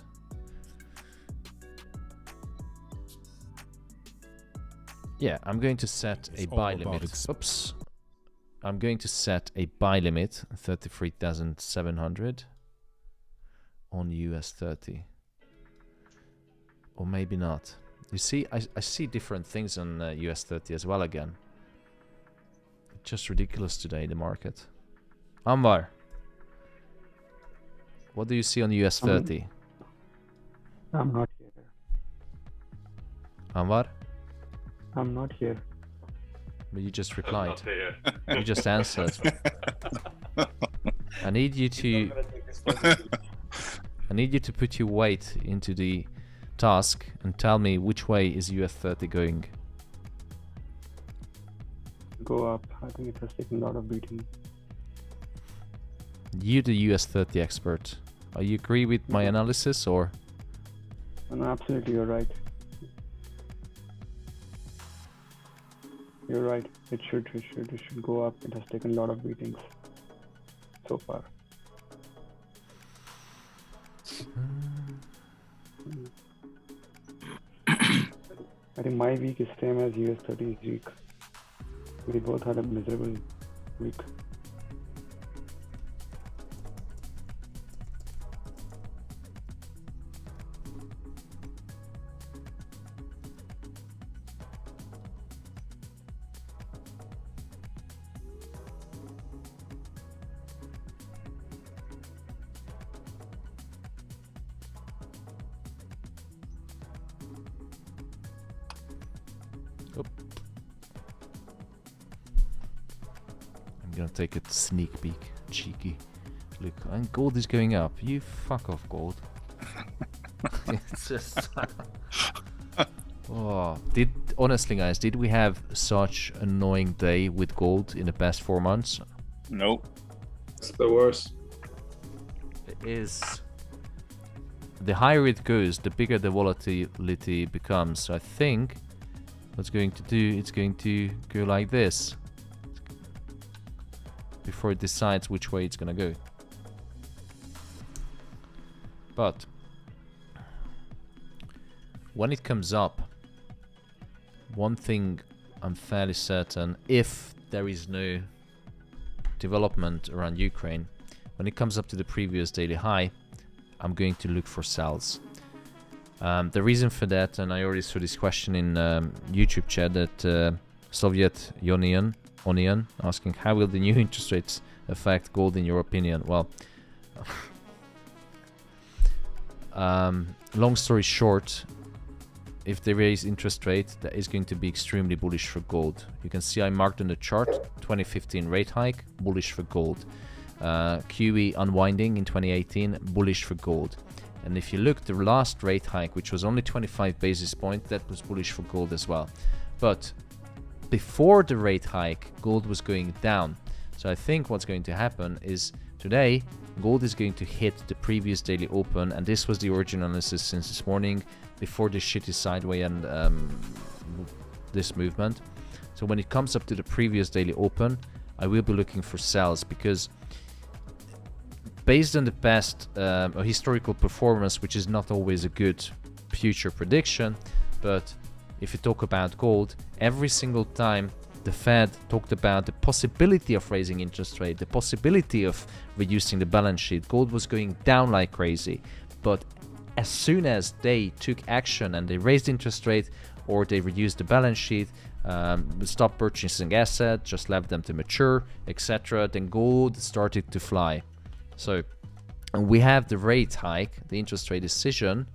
I'm going to set a buy limit. Oops. I'm going to set a buy limit 33,700 on US 30. Or maybe not. You see, I see different things on US 30 as well again. It's just ridiculous today, the market. Anwar, what do you see on US 30? I'm not here. Anwar? I'm not here. But you just replied. here. You just answered. I need you to put your weight into the task and tell me which way is US 30 going. Go up. I think it has taken a lot of beating. You're the US 30 expert. Are you agree with my analysis or? No, absolutely, you're right. You're right. It should go up. It has taken a lot of beatings so far. I think my week is same as US 30's week. We both had a miserable week. I'm gonna take a sneak peek. Cheeky. Look, and gold is going up. You fuck off, gold. It's just... Oh, honestly, guys, did we have such an annoying day with gold in the past 4 months? Nope. It's the worst. It is. the higher it goes, the bigger the volatility becomes. So I think what's going to do, it's going to go like this before it decides which way it's going to go. But when it comes up, one thing I'm fairly certain, if there is no development around Ukraine, when it comes up to the previous daily high, I'm going to look for sells. The reason for that, and I already saw this question in YouTube chat, that Soviet Onion asking, how will the new interest rates affect gold in your opinion? Well, long story short, if they raise interest rate, that is going to be extremely bullish for gold. You can see I marked on the chart 2015 rate hike, bullish for gold. QE unwinding in 2018, bullish for gold. And if you look, the last rate hike, which was only 25 basis points, that was bullish for gold as well. But before the rate hike, gold was going down. So I think what's going to happen is today, gold is going to hit the previous daily open, and this was the original analysis since this morning, before this shitty sideways and this movement. So when it comes up to the previous daily open, I will be looking for sells, because based on the past historical performance, which is not always a good future prediction, but if you talk about gold, every single time the Fed talked about the possibility of raising interest rate, the possibility of reducing the balance sheet, gold was going down like crazy. But as soon as they took action and they raised interest rate, or they reduced the balance sheet, stopped purchasing assets, just left them to mature, etc., then gold started to fly. So we have the rate hike, the interest rate decision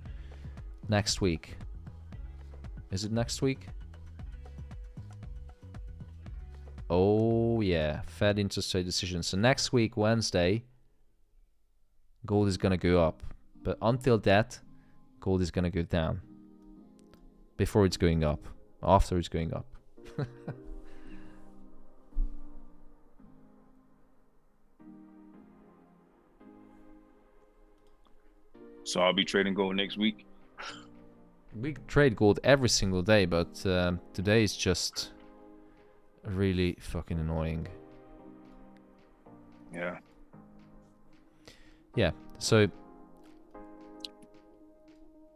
next week. Is it next week? Oh yeah, Fed interest rate decision. So next week, Wednesday, gold is gonna go up. But until that, gold is gonna go down. Before it's going up. After it's going up. So I'll be trading gold next week. We trade gold every single day, but today is just really fucking annoying. Yeah. Yeah, so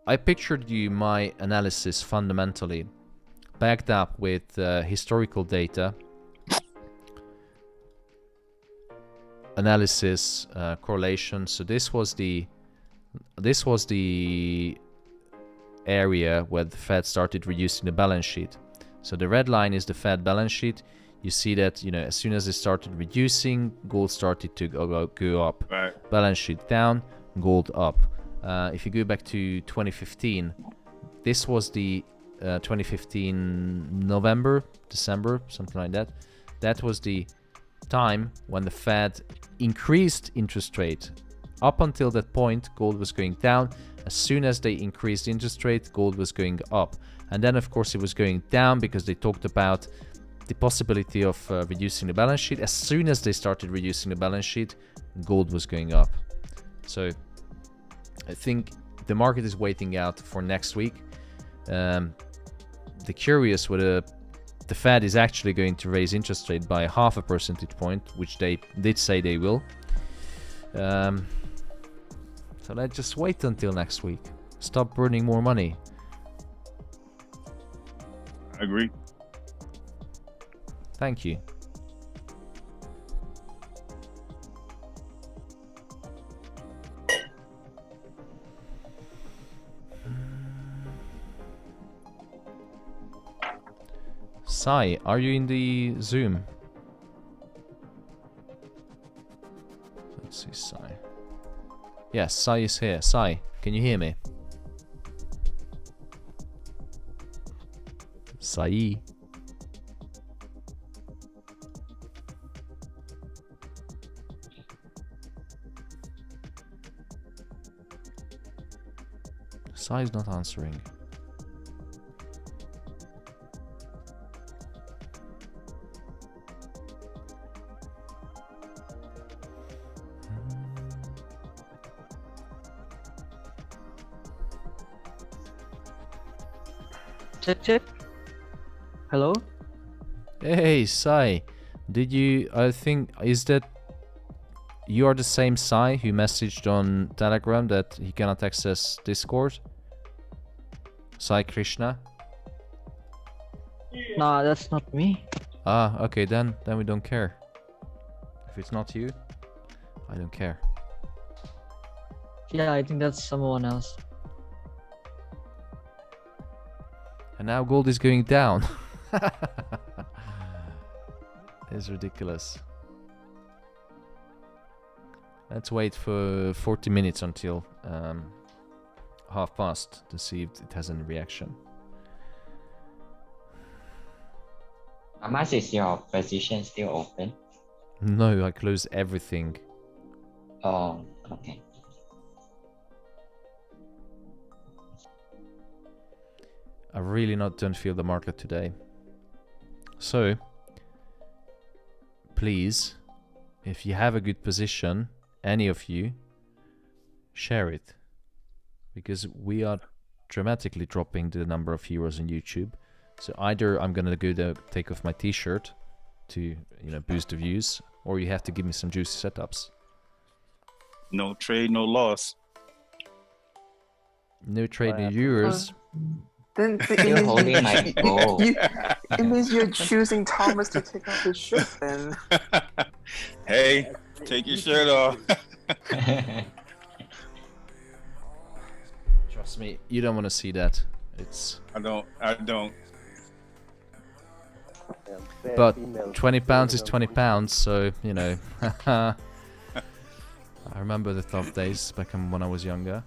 I pictured you my analysis fundamentally backed up with historical data, analysis, correlation. So this was the area where the Fed started reducing the balance sheet. So the red line is the Fed balance sheet. You see that, you know, as soon as they started reducing, gold started to go up. Right. Balance sheet down, gold up. If you go back to 2015, this was the 2015 November, December, something like that. That was the time when the Fed increased interest rate. Up until that point, gold was going down. As soon as they increased interest rate, gold was going up. And then, of course, it was going down because they talked about the possibility of reducing the balance sheet. As soon as they started reducing the balance sheet, gold was going up. So I think the market is waiting out for next week. The curious whether the Fed is actually going to raise interest rate by 0.5 percentage point, which they did say they will. So let's just wait until next week. Stop burning more money. I agree. Thank you. Sai, are you in the Zoom? Let's see, Sai. Yes, Sai is here. Sai, can you hear me? Sai. Sai is not answering. Check. Hello? Hey, Sai. Did you... I think... Is that... You are the same Sai who messaged on Telegram that he cannot access Discord? Sai Krishna? Nah, that's not me. Ah, okay, then we don't care. If it's not you, I don't care. Yeah, I think that's someone else. And now gold is going down. It's ridiculous. Let's wait for 40 minutes until 1:30 to see if it has any reaction. How much is your position still open? No, I closed everything. Oh, okay. I really don't feel the market today. So, please, if you have a good position, any of you, share it. Because we are dramatically dropping the number of viewers on YouTube. So either I'm gonna go to take off my t-shirt to, boost the views, or you have to give me some juicy setups. No trade, no loss. No trade, no viewers. Then You're holding my gold. It means you're choosing Thomas to take off his shirt then. Hey, take your shirt off. Trust me, you don't want to see that. It's... I don't. But £20 is £20, so, I remember the tough days back when I was younger.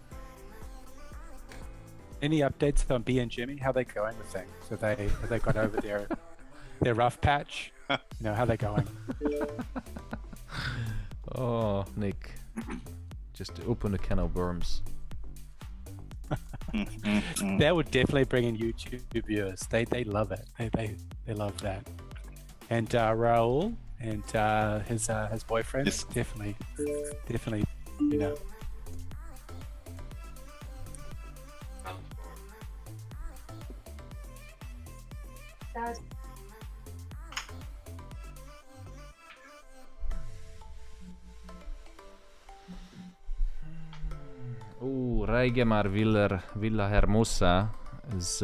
Any updates on B and Jimmy? How they going with things? Have they got over their rough patch? How they going? Oh, Nick, just open a can of worms. That would definitely bring in YouTube viewers. They love it. They love that. And Raul and his boyfriend, definitely. Oh, Reigemar Villa Hermosa is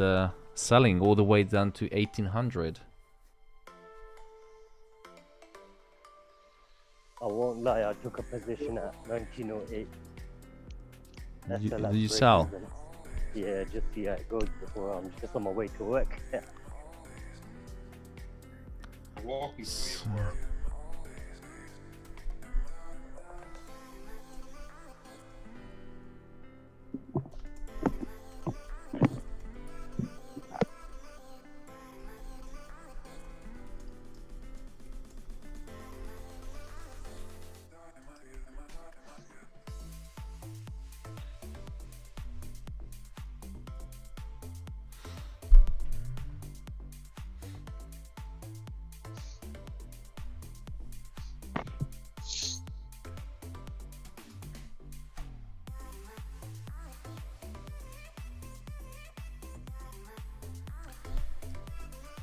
selling all the way down to 1800. I won't lie, I took a position at 1908. Did you sell? Yeah, just see how it goes before I'm just on my way to work. Walking to your work.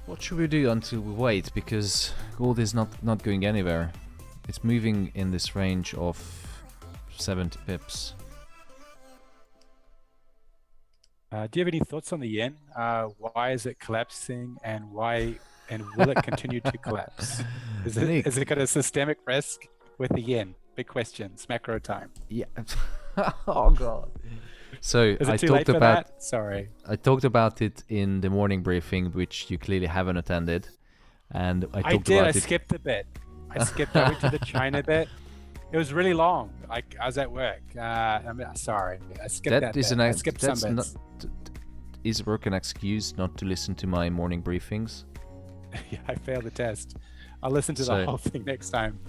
What should we do until we wait? Because gold is not going anywhere. It's moving in this range of 70 pips. Do you have any thoughts on the yen? Why is it collapsing, and will it continue to collapse? Is it got a systemic risk with the yen? Big questions. Macro time. Yeah. Oh god. So I talked about. Sorry. I talked about it in the morning briefing, which you clearly haven't attended, and I talked about it. I skipped a bit. I skipped over to the China bit. It was really long. I was at work. I'm sorry. I skipped that bit. I skipped some bits. Is work an excuse not to listen to my morning briefings? Yeah, I failed the test. I'll listen to the whole thing next time.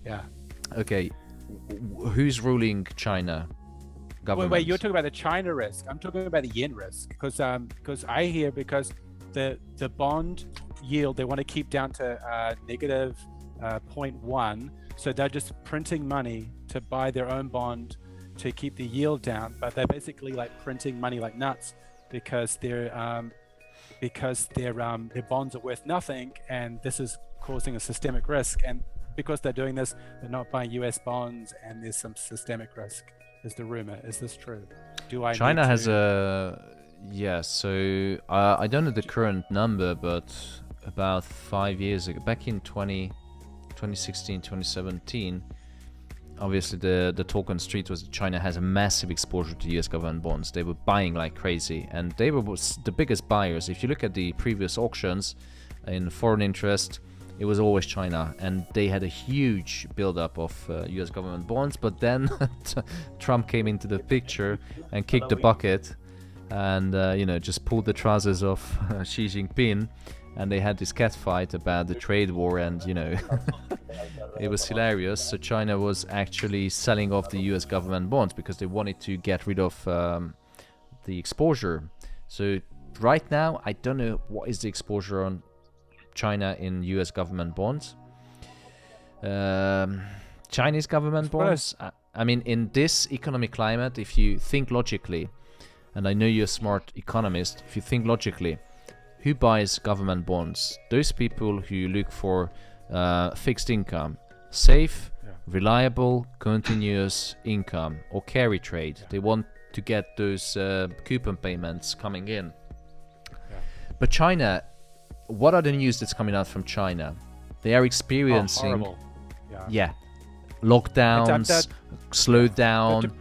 Yeah. Okay. Who's ruling China? Government. Wait, you're talking about the China risk. I'm talking about the yen risk because I hear the bond yield they want to keep down to negative 0.1, so they're just printing money to buy their own bond to keep the yield down, but they're basically like printing money like nuts because they're because their bonds are worth nothing, and this is causing a systemic risk. And because they're doing this, they're not buying US bonds, and there's some systemic risk, is the rumor. Is this true? Do I China need has to... yeah, so I don't know the current number, but about 5 years ago, back in 2016, 2017, obviously the talk on the street was that China has a massive exposure to US government bonds. They were buying like crazy, and they were the biggest buyers. If you look at the previous auctions in foreign interest, it was always China, and they had a huge buildup of US government bonds. But then Trump came into the picture and kicked the bucket, and you know, just pulled the trousers off Xi Jinping, and they had this catfight about the trade war, and you know, it was hilarious. So China was actually selling off the US government bonds because they wanted to get rid of the exposure. So right now, I don't know what is the exposure on China in US government bonds. Chinese government bonds, I mean, in this economic climate, if you think logically, and I know you're a smart economist, if you think logically, who buys government bonds? Those people who look for fixed income, safe, reliable, continuous income, or carry trade. They want to get those coupon payments coming in. But China, what are the news that's coming out from China? They are experiencing lockdowns, slowdown,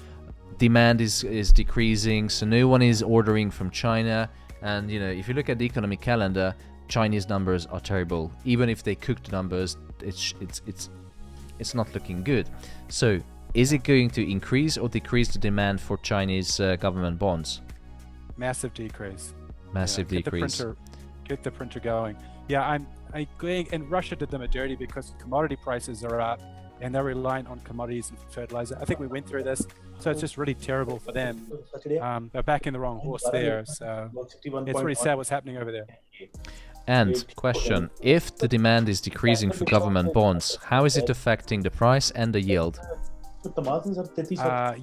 demand is decreasing, so no one is ordering from China. And you know, if you look at the economic calendar, Chinese numbers are terrible. Even if they cook the numbers, it's not looking good. So is it going to increase or decrease the demand for Chinese government bonds? Massive decrease. Massive decrease. Get the printer going. Yeah, I'm going, and Russia did them a dirty because commodity prices are up, and they're reliant on commodities and fertilizer. I think we went through this, so it's just really terrible for them. They're backing the wrong horse there, so it's really sad what's happening over there. And question, if the demand is decreasing for government bonds, how is it affecting the price and the yield?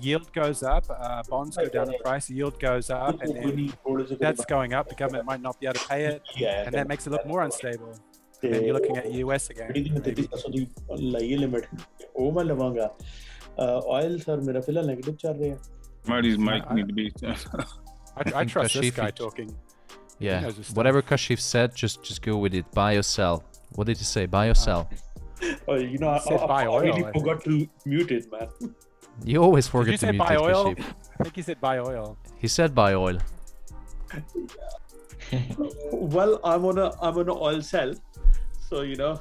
Yield goes up, bonds go down in price, yield goes up, and then that's going up. The government might not be able to pay it, and that makes it look more unstable. And then you're looking at US again. Oil sir मेरा फिलहाल negative चल रहा है. Marty's mic need to be. I trust this guy talking. Yeah, whatever Kashif said, just go with it. Buy or sell. What did he say? Buy or sell? Oh, you know, I really forgot to mute it, man. You always forget to mute it, oil? Kashif. I think he said buy oil. He said buy oil. Well, I'm on a oil sell, so you know,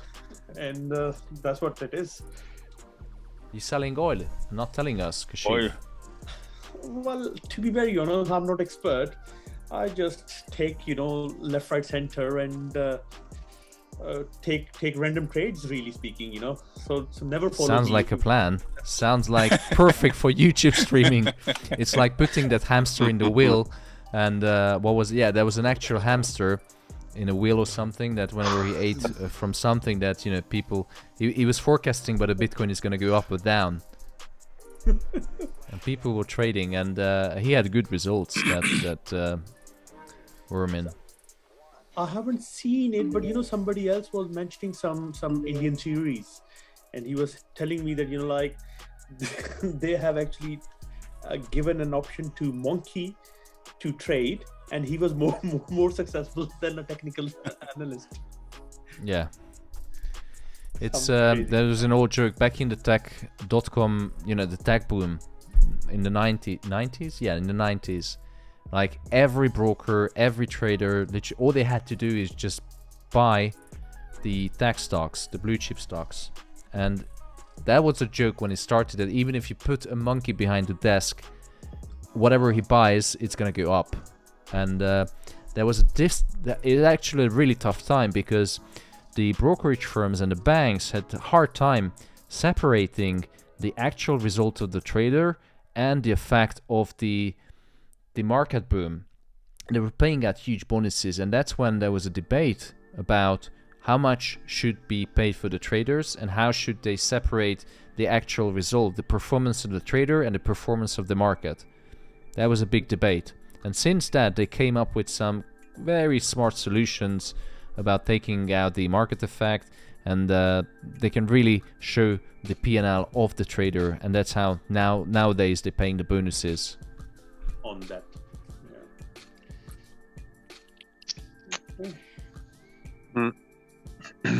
and that's what it is. You're selling oil, not telling us, Kashif. Oil. Well, to be very honest, I'm not expert. I just take, you know, left, right, center, and take random trades. Really speaking, you know, so never follow. Sounds like a plan. Sounds like perfect for YouTube streaming. It's like putting that hamster in the wheel, and what was there was an actual hamster in a wheel or something that whenever he ate from something that, you know, people he was forecasting whether Bitcoin is going to go up or down. And people were trading, and he had good results that Wormin. I haven't seen it, but you know, somebody else was mentioning some Indian series, and he was telling me that, you know, like they have actually given an option to Monkey to trade, and he was more successful than a technical analyst. Yeah. It's there was an old joke back in the tech.com, you know, the tech boom in the 90s. Yeah, in the 90s. Like every broker, every trader, all they had to do is just buy the tech stocks, the blue chip stocks. And that was a joke when it started, that even if you put a monkey behind the desk, whatever he buys, it's gonna go up. And there was it's actually a really tough time, because the brokerage firms and the banks had a hard time separating the actual result of the trader and the effect of the market boom. They were paying out huge bonuses, and that's when there was a debate about how much should be paid for the traders and how should they separate the actual result, the performance of the trader and the performance of the market. That was a big debate. And since that, they came up with some very smart solutions about taking out the market effect, and they can really show the P&L of the trader, and that's how nowadays they're paying the bonuses on that. I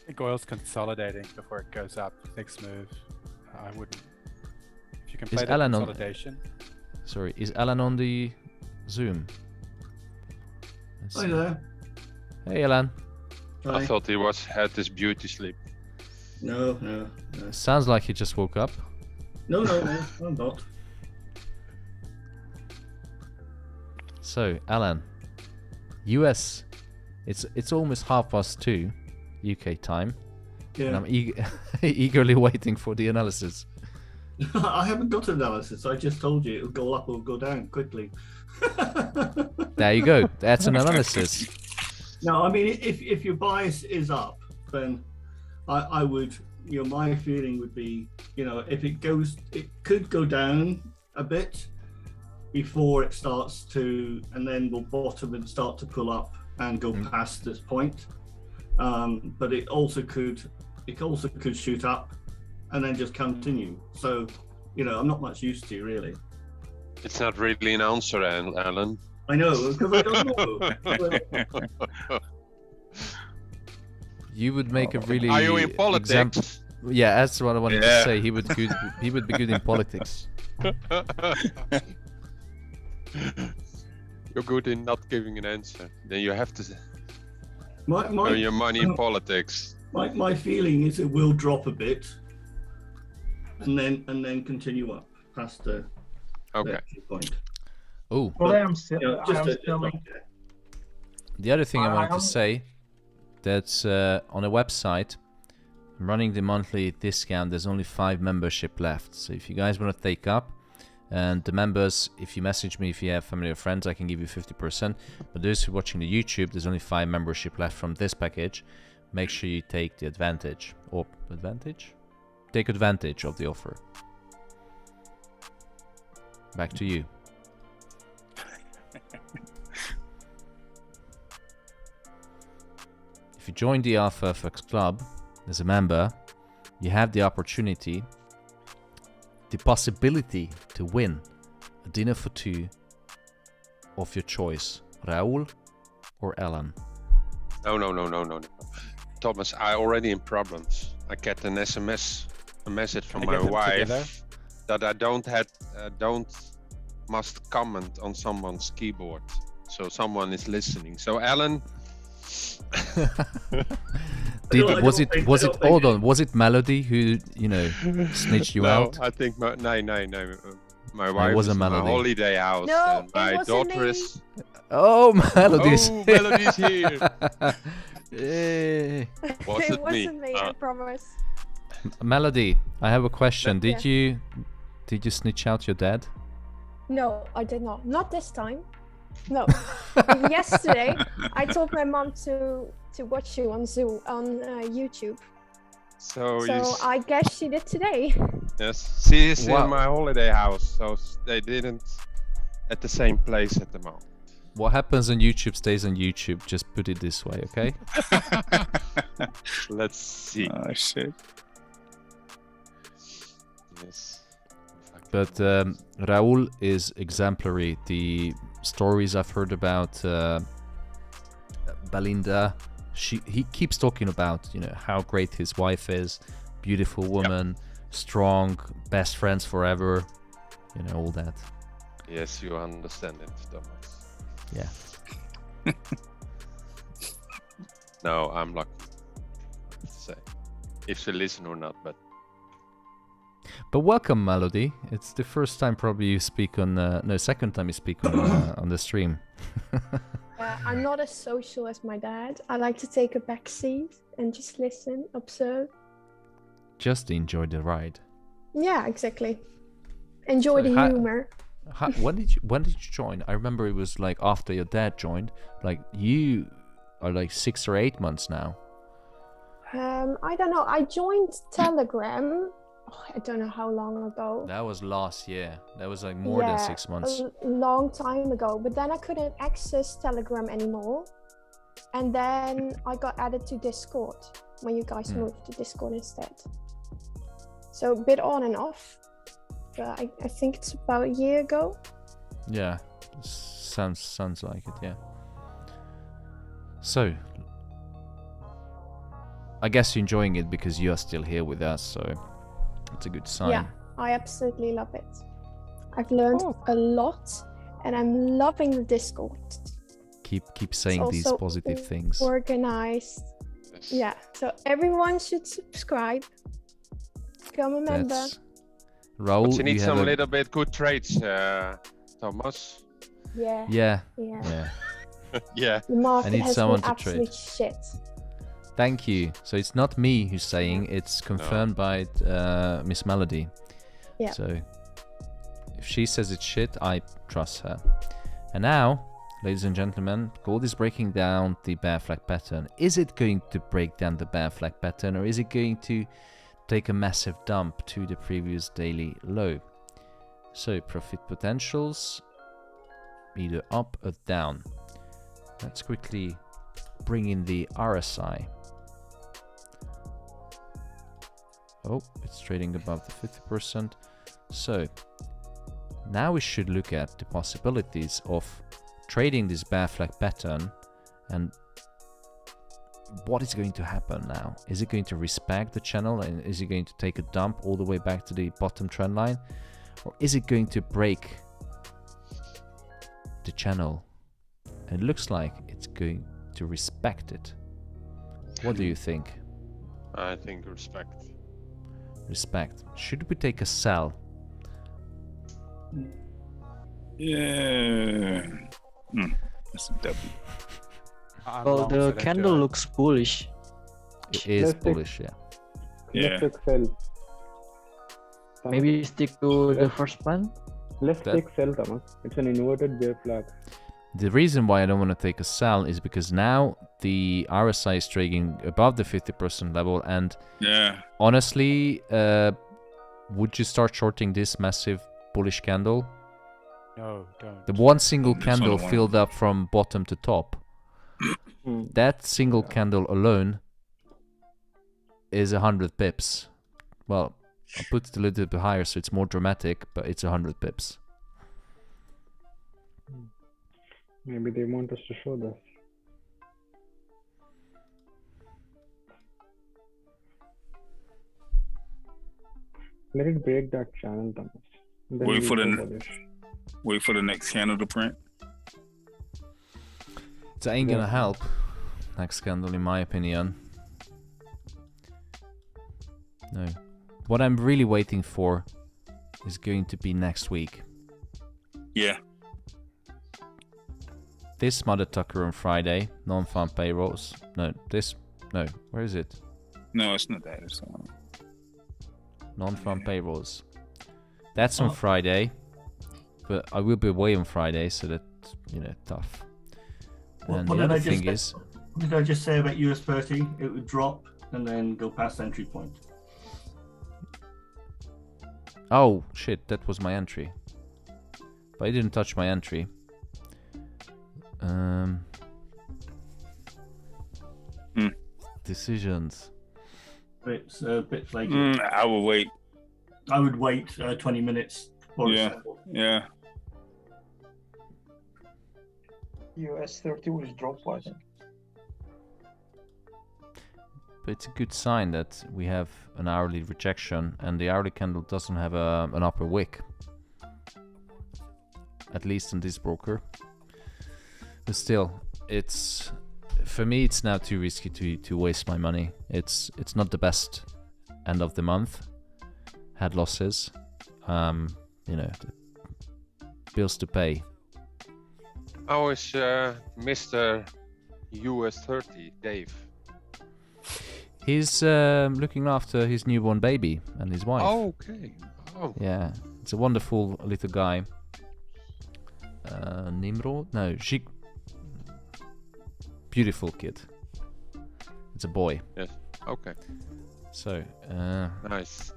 think oil's consolidating before it goes up. Next move, I wouldn't. If you can play that consolidation. Sorry, is Alan on the Zoom? Hi there. Hey, Alan. I thought he had this beauty sleep. No. Sounds like he just woke up. No, I'm not. So, Alan, US, it's almost 2:30 UK time. Yeah. And I'm eagerly waiting for the analysis. I haven't got analysis. I just told you it'll go up or go down quickly. There you go. That's an analysis. No, I mean, if your bias is up, then I would, my feeling would be, if it could go down a bit before it starts to, and then will bottom and start to pull up and go past this point. But it also could shoot up and then just continue. So, I'm not much used to, really. It's not really an answer, Alan. I know, because I don't know. You would make a really. Are you in politics? Yeah, that's what I wanted to say. He would be good in politics. You're good in not giving an answer. Then you have to earn your money in politics. My feeling is it will drop a bit, and then continue up past the exit point. Oh. Well, I'm still. The other thing I wanted to say, that's on a website, running the monthly discount, there's only 5 membership left. So if you guys want to take up, and the members, if you message me, if you have family or friends, I can give you 50%. But those who are watching the YouTube, there's only 5 membership left from this package. Make sure you take the advantage. Take advantage of the offer. Back to you. If you join the Alpha FX Club as a member, you have the opportunity, the possibility to win a dinner for 2 of your choice, Raul or Alan. No. Thomas, I already in problems. I get an SMS, a message from my wife that I don't must comment on someone's keyboard. So someone is listening. So Alan. Was it Melody who snitched you out? I think no. My wife was is a Melody. in my holiday house. No, and my daughter is. Oh, Melody's Melody's here. Yay. Was it me? Wasn't me, I promise. Melody, I have a question. Did you snitch out your dad? No, I did not. Not this time. No. Yesterday, I told my mom to watch you on YouTube. So I guess she did today. Yes, she is in my holiday house, so they didn't at the same place at the moment. What happens on YouTube stays on YouTube. Just put it this way, okay? Let's see. Oh shit. Yes. But Raul is exemplary. The stories I've heard about Belinda, he keeps talking about how great his wife is, beautiful woman, strong, best friends forever, all that. Yes, you understand it, Thomas. Yeah. No, I'm lucky. To say if she listen or not, but welcome, Melody. It's the first time probably you speak on second time you speak on the stream. I'm not as social as my dad. I like to take a back seat and just listen, observe. Just enjoy the ride. Yeah, exactly. Enjoy the humor. When did you join? I remember it was like after your dad joined. Like you are like 6 or 8 months now. I don't know. I joined Telegram I don't know how long ago. That was last year. That was like more than 6 months. A long time ago. But then I couldn't access Telegram anymore. And then I got added to Discord when you guys moved to Discord instead. So a bit on and off. But I think it's about a year ago. Yeah, sounds like it, yeah. So, I guess you're enjoying it because you are still here with us, so it's a good sign. Yeah, I absolutely love it. I've learned a lot, and I'm loving the Discord. Keep saying It's these also positive things. Organized. Yeah, so everyone should subscribe. Become a member. That's... Raul, But you need some have little bit good trades, Thomas. Yeah. Yeah. Yeah. Yeah. The market I need has someone been to trade. absolute shit. Thank you. So it's not me who's saying, it's confirmed by Miss Melody. Yeah. So if she says it's shit, I trust her. And now, ladies and gentlemen, gold is breaking down the bear flag pattern. Is it going to break down the bear flag pattern, or is it going to take a massive dump to the previous daily low? So profit potentials, either up or down. Let's quickly bring in the RSI. Oh, it's trading above the 50%. So now we should look at the possibilities of trading this bear flag pattern, and what is going to happen now. Is it going to respect the channel, and is it going to take a dump all the way back to the bottom trend line, or is it going to break the channel? And it looks like it's going to respect it. What do you think? I think respect. Respect. Should we take a sell? Yeah. That's a W. Well, the candle looks bullish. It is bullish, yeah. Yeah. Let's take sell. Maybe stick to the first plan. Let's take sell, Thomas. It's an inverted bear flag. The reason why I don't want to take a sell is because now the RSI is trading above the 50% level, and honestly, would you start shorting this massive bullish candle? No, don't. The one single candle filled up from bottom to top. That single candle alone is 100 pips. Well, I'll put it a little bit higher so it's more dramatic, but it's 100 pips. Maybe they want us to show this. Let it break that channel, Thomas. Then Wait we for go the this. wait for the next candle to print. It ain't gonna help. Next candle, in my opinion. No. What I'm really waiting for is going to be next week. Yeah. This mother tucker on Friday, non-farm payrolls. No, this. No, where is it? No, it's not that. It's Non-farm payrolls. That's on Friday, but I will be away on Friday, so that's, tough. And What the did other I just thing is, what did I just say about US 30? It would drop and then go past the entry point. oh shit, that was my entry. But I didn't touch my entry. Decisions. It's a bit flaky. I would wait. I would wait 20 minutes. Yeah. US 30 was dropped, I think. But it's a good sign that we have an hourly rejection, and the hourly candle doesn't have an upper wick. At least in this broker. But still, it's, for me, it's now too risky to waste my money. It's not the best end of the month. Had losses. Bills to pay. How is Mr. US 30, Dave? He's looking after his newborn baby and his wife. Oh, okay. Oh. Yeah, it's a wonderful little guy. Nimrod? No, beautiful kid. It's a boy. Yes. Okay. So, nice.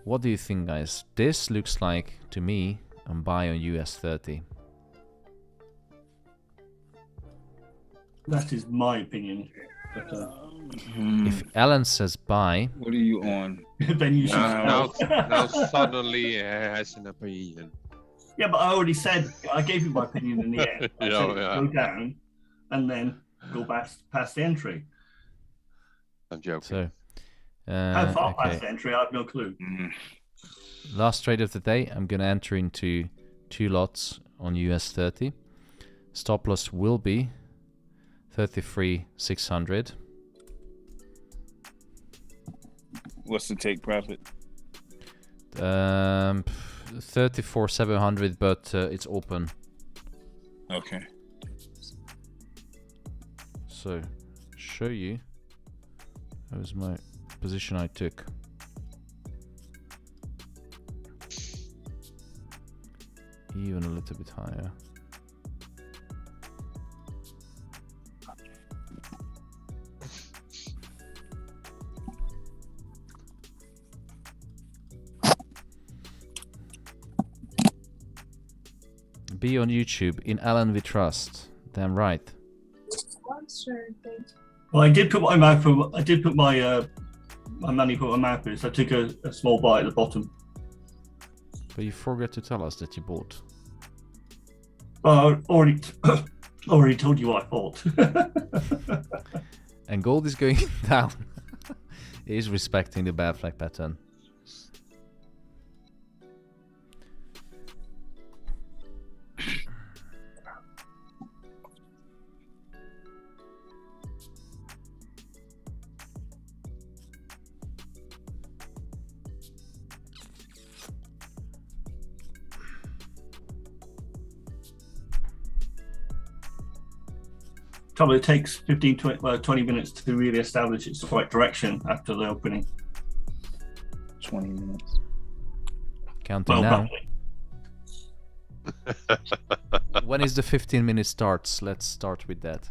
What do you think, guys? This looks like, to me, I'm buy on US 30. That is my opinion. But, If Alan says buy, What are you on? then you should. Now suddenly has an opinion. Yeah, but I already said I gave you my opinion in the end. I said go down and then go past the entry. I'm joking. So, How far okay. past the entry? I have no clue. Last trade of the day, I'm gonna enter into 2 lots on US 30. Stop loss will be 33,600. What's the take profit? 34,700, but it's open. Okay. So, show you. That was my position I took. Even a little bit higher. Be on YouTube. In Alan we trust. Damn right. Well, I did put my mouth. I did put my my money for my mouth is. I took a small bite at the bottom. But you forgot to tell us that you bought. Well, I already told you what I thought. And gold is going down. It is respecting the bad flag pattern. Probably it takes 20 minutes to really establish its right direction after the opening. 20 minutes. Counting now. When is the 15-minute starts? Let's start with that.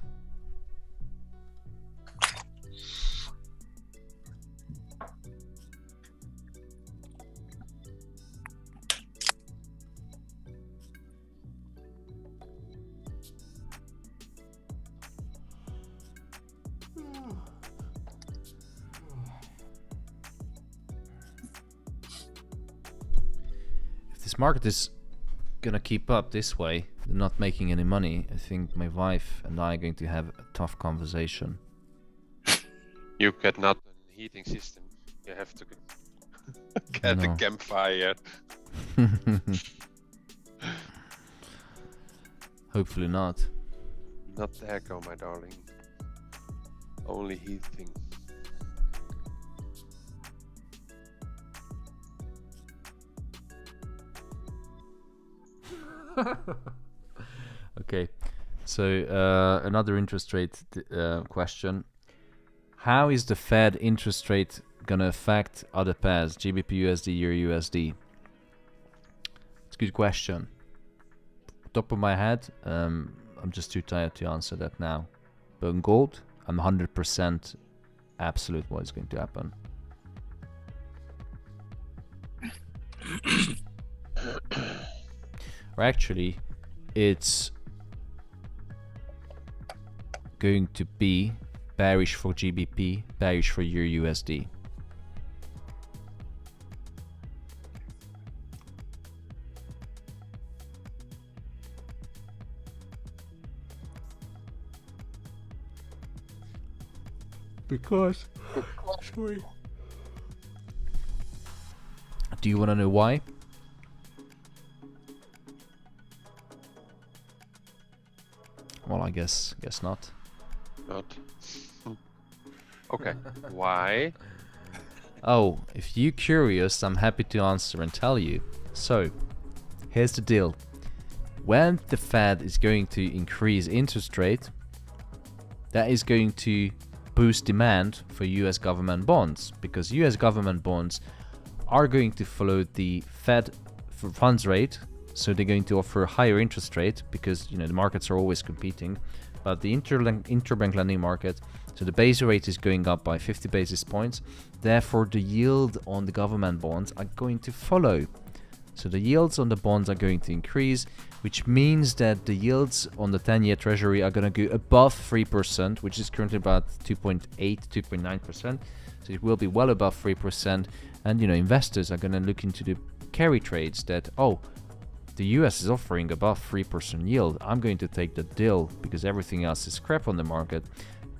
This market is gonna keep up this way, not making any money. I think my wife and I are going to have a tough conversation. You get not a heating system. You have to get a campfire. Hopefully not. Not the echo, my darling. Only heating. Okay, so another interest rate question. How is the Fed interest rate gonna affect other pairs, GBP USD, Euro USD? It's a good question. Top of my head, I'm just too tired to answer that now. But in gold, I'm 100% absolute what is going to happen. Or actually, it's going to be bearish for GBP, bearish for Euro USD. Because, sorry. Do you want to know why? Well, I guess not. Not. Okay. Why? Oh, if you're curious, I'm happy to answer and tell you. So, here's the deal. When the Fed is going to increase interest rate, that is going to boost demand for US government bonds, because US government bonds are going to follow the Fed funds rate. So they're going to offer a higher interest rate because, you know, the markets are always competing about the interbank lending market. So the base rate is going up by 50 basis points. Therefore, the yield on the government bonds are going to follow. So the yields on the bonds are going to increase, which means that the yields on the 10-year treasury are going to go above 3%, which is currently about 2.8, 2.9%. So it will be well above 3%. And, you know, investors are going to look into the carry trades that, oh, the US is offering above 3% yield. I'm going to take the deal because everything else is crap on the market.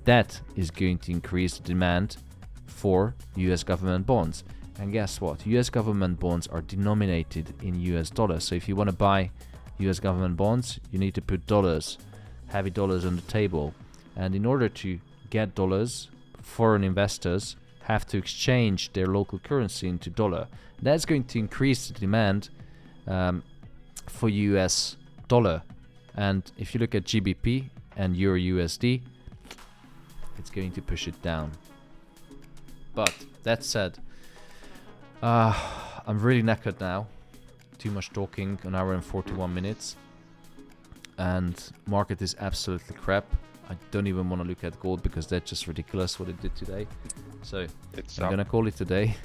That is going to increase the demand for US government bonds. And guess what? US government bonds are denominated in US dollars. So if you want to buy US government bonds, you need to put dollars, heavy dollars on the table. And in order to get dollars, foreign investors have to exchange their local currency into dollar. That's going to increase the demand for US dollar. And if you look at GBP and Euro USD, it's going to push it down. But that said, I'm really knackered now. Too much talking, an hour and 41 minutes. And market is absolutely crap. I don't even want to look at gold because that's just ridiculous what it did today. So I'm gonna call it today.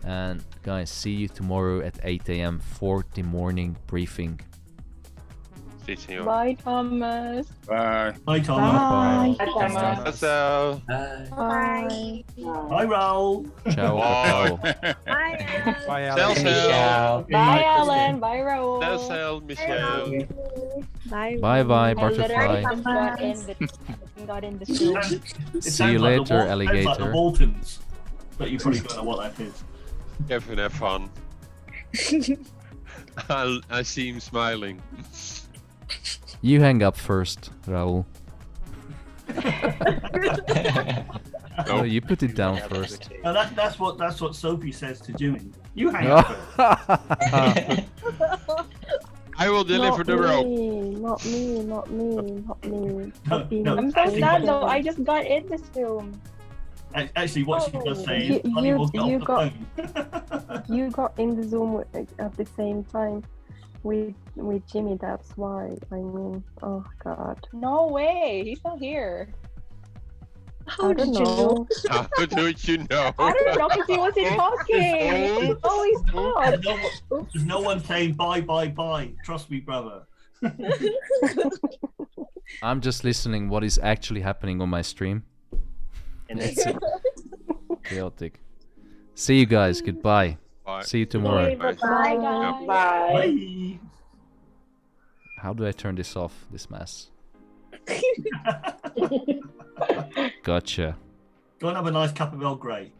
And guys, see you tomorrow at 8 AM for the morning briefing. Bye, Thomas. Bye. Bye, Thomas. Bye, Thomas. So. Bye. Bye, Raoul. Ciao. Bye. Bye, Alan. Michelle. Bye, Alan. Bye, Raoul. Cell, Michelle. Bye. Bye, I butterfly. literally got in the Zoom. See you later, alligator. It's like the Waltons, but you probably don't know what that is. Kevin, have fun. I see him smiling. You hang up first, Raoul. No, you put it down first. No, that's what Sophie says to Jimmy. You hang up first. I will deliver the rope. Not me. No, I'm so sad though. I just got in this Zoom. Actually, what she does say is, you got in the Zoom at the same time with Jimmy. That's why. I mean, oh god. No way. He's not here. How did you know? How do you know? I don't know because he wasn't talking. He always talks. There's no one saying bye. Trust me, brother. I'm just listening what is actually happening on my stream. And that's it. Chaotic. See you guys. Goodbye. Bye. See you tomorrow. Bye, guys. Bye. How do I turn this off? This mess. Gotcha. Go and have a nice cup of Earl Grey.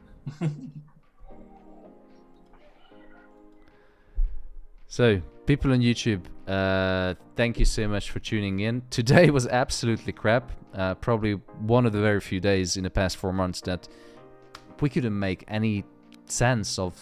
So, people on YouTube, thank you so much for tuning in. Today was absolutely crap. Probably one of the very few days in the past 4 months that we couldn't make any sense of,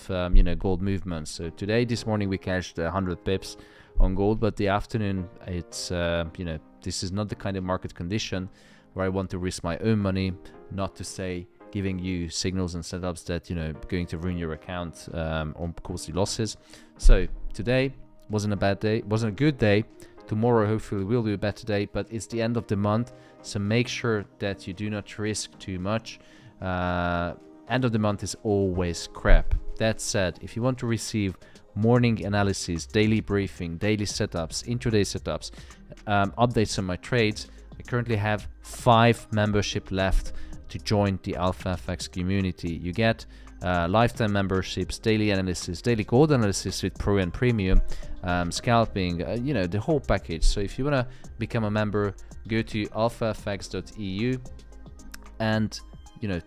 gold movements. So today, this morning, we cashed 100 pips on gold, but the afternoon, it's, this is not the kind of market condition where I want to risk my own money, not to say giving you signals and setups that, going to ruin your account or cause you losses. So today wasn't a bad day, wasn't a good day. Tomorrow hopefully will be a better day, but it's the end of the month, so make sure that you do not risk too much. End of the month is always crap. That said, if you want to receive morning analysis, daily briefing, daily setups, intraday setups, updates on my trades, I currently have 5 membership left to join the Alpha FX community. You get lifetime memberships, daily analysis, daily gold analysis with Pro and Premium, scalping, the whole package. So if you want to become a member, go to alphafx.eu and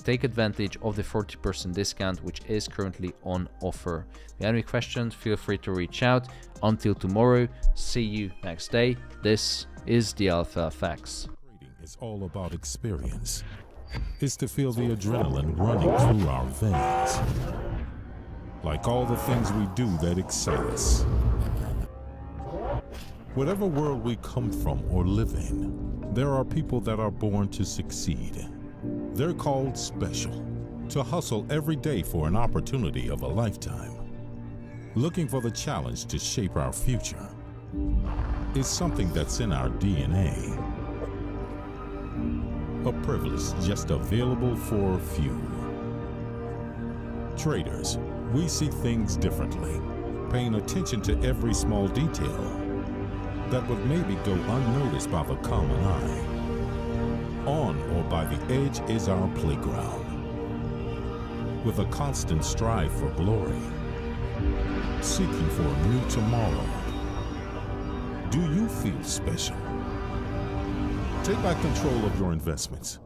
take advantage of the 40% discount which is currently on offer. If you have any questions, feel free to reach out. Until tomorrow, see you next day. This is the Alpha FX. Trading is all about experience. It's to feel the adrenaline running through our veins. Like all the things we do that excite us. Whatever world we come from or live in, there are people that are born to succeed. They're called special, to hustle every day for an opportunity of a lifetime. Looking for the challenge to shape our future is something that's in our DNA. a privilege just available for a few. Traders, we see things differently, paying attention to every small detail that would maybe go unnoticed by the common eye. On or by the edge is our playground, with a constant strive for glory, seeking for a new tomorrow. Do you feel special? Take back control of your investments.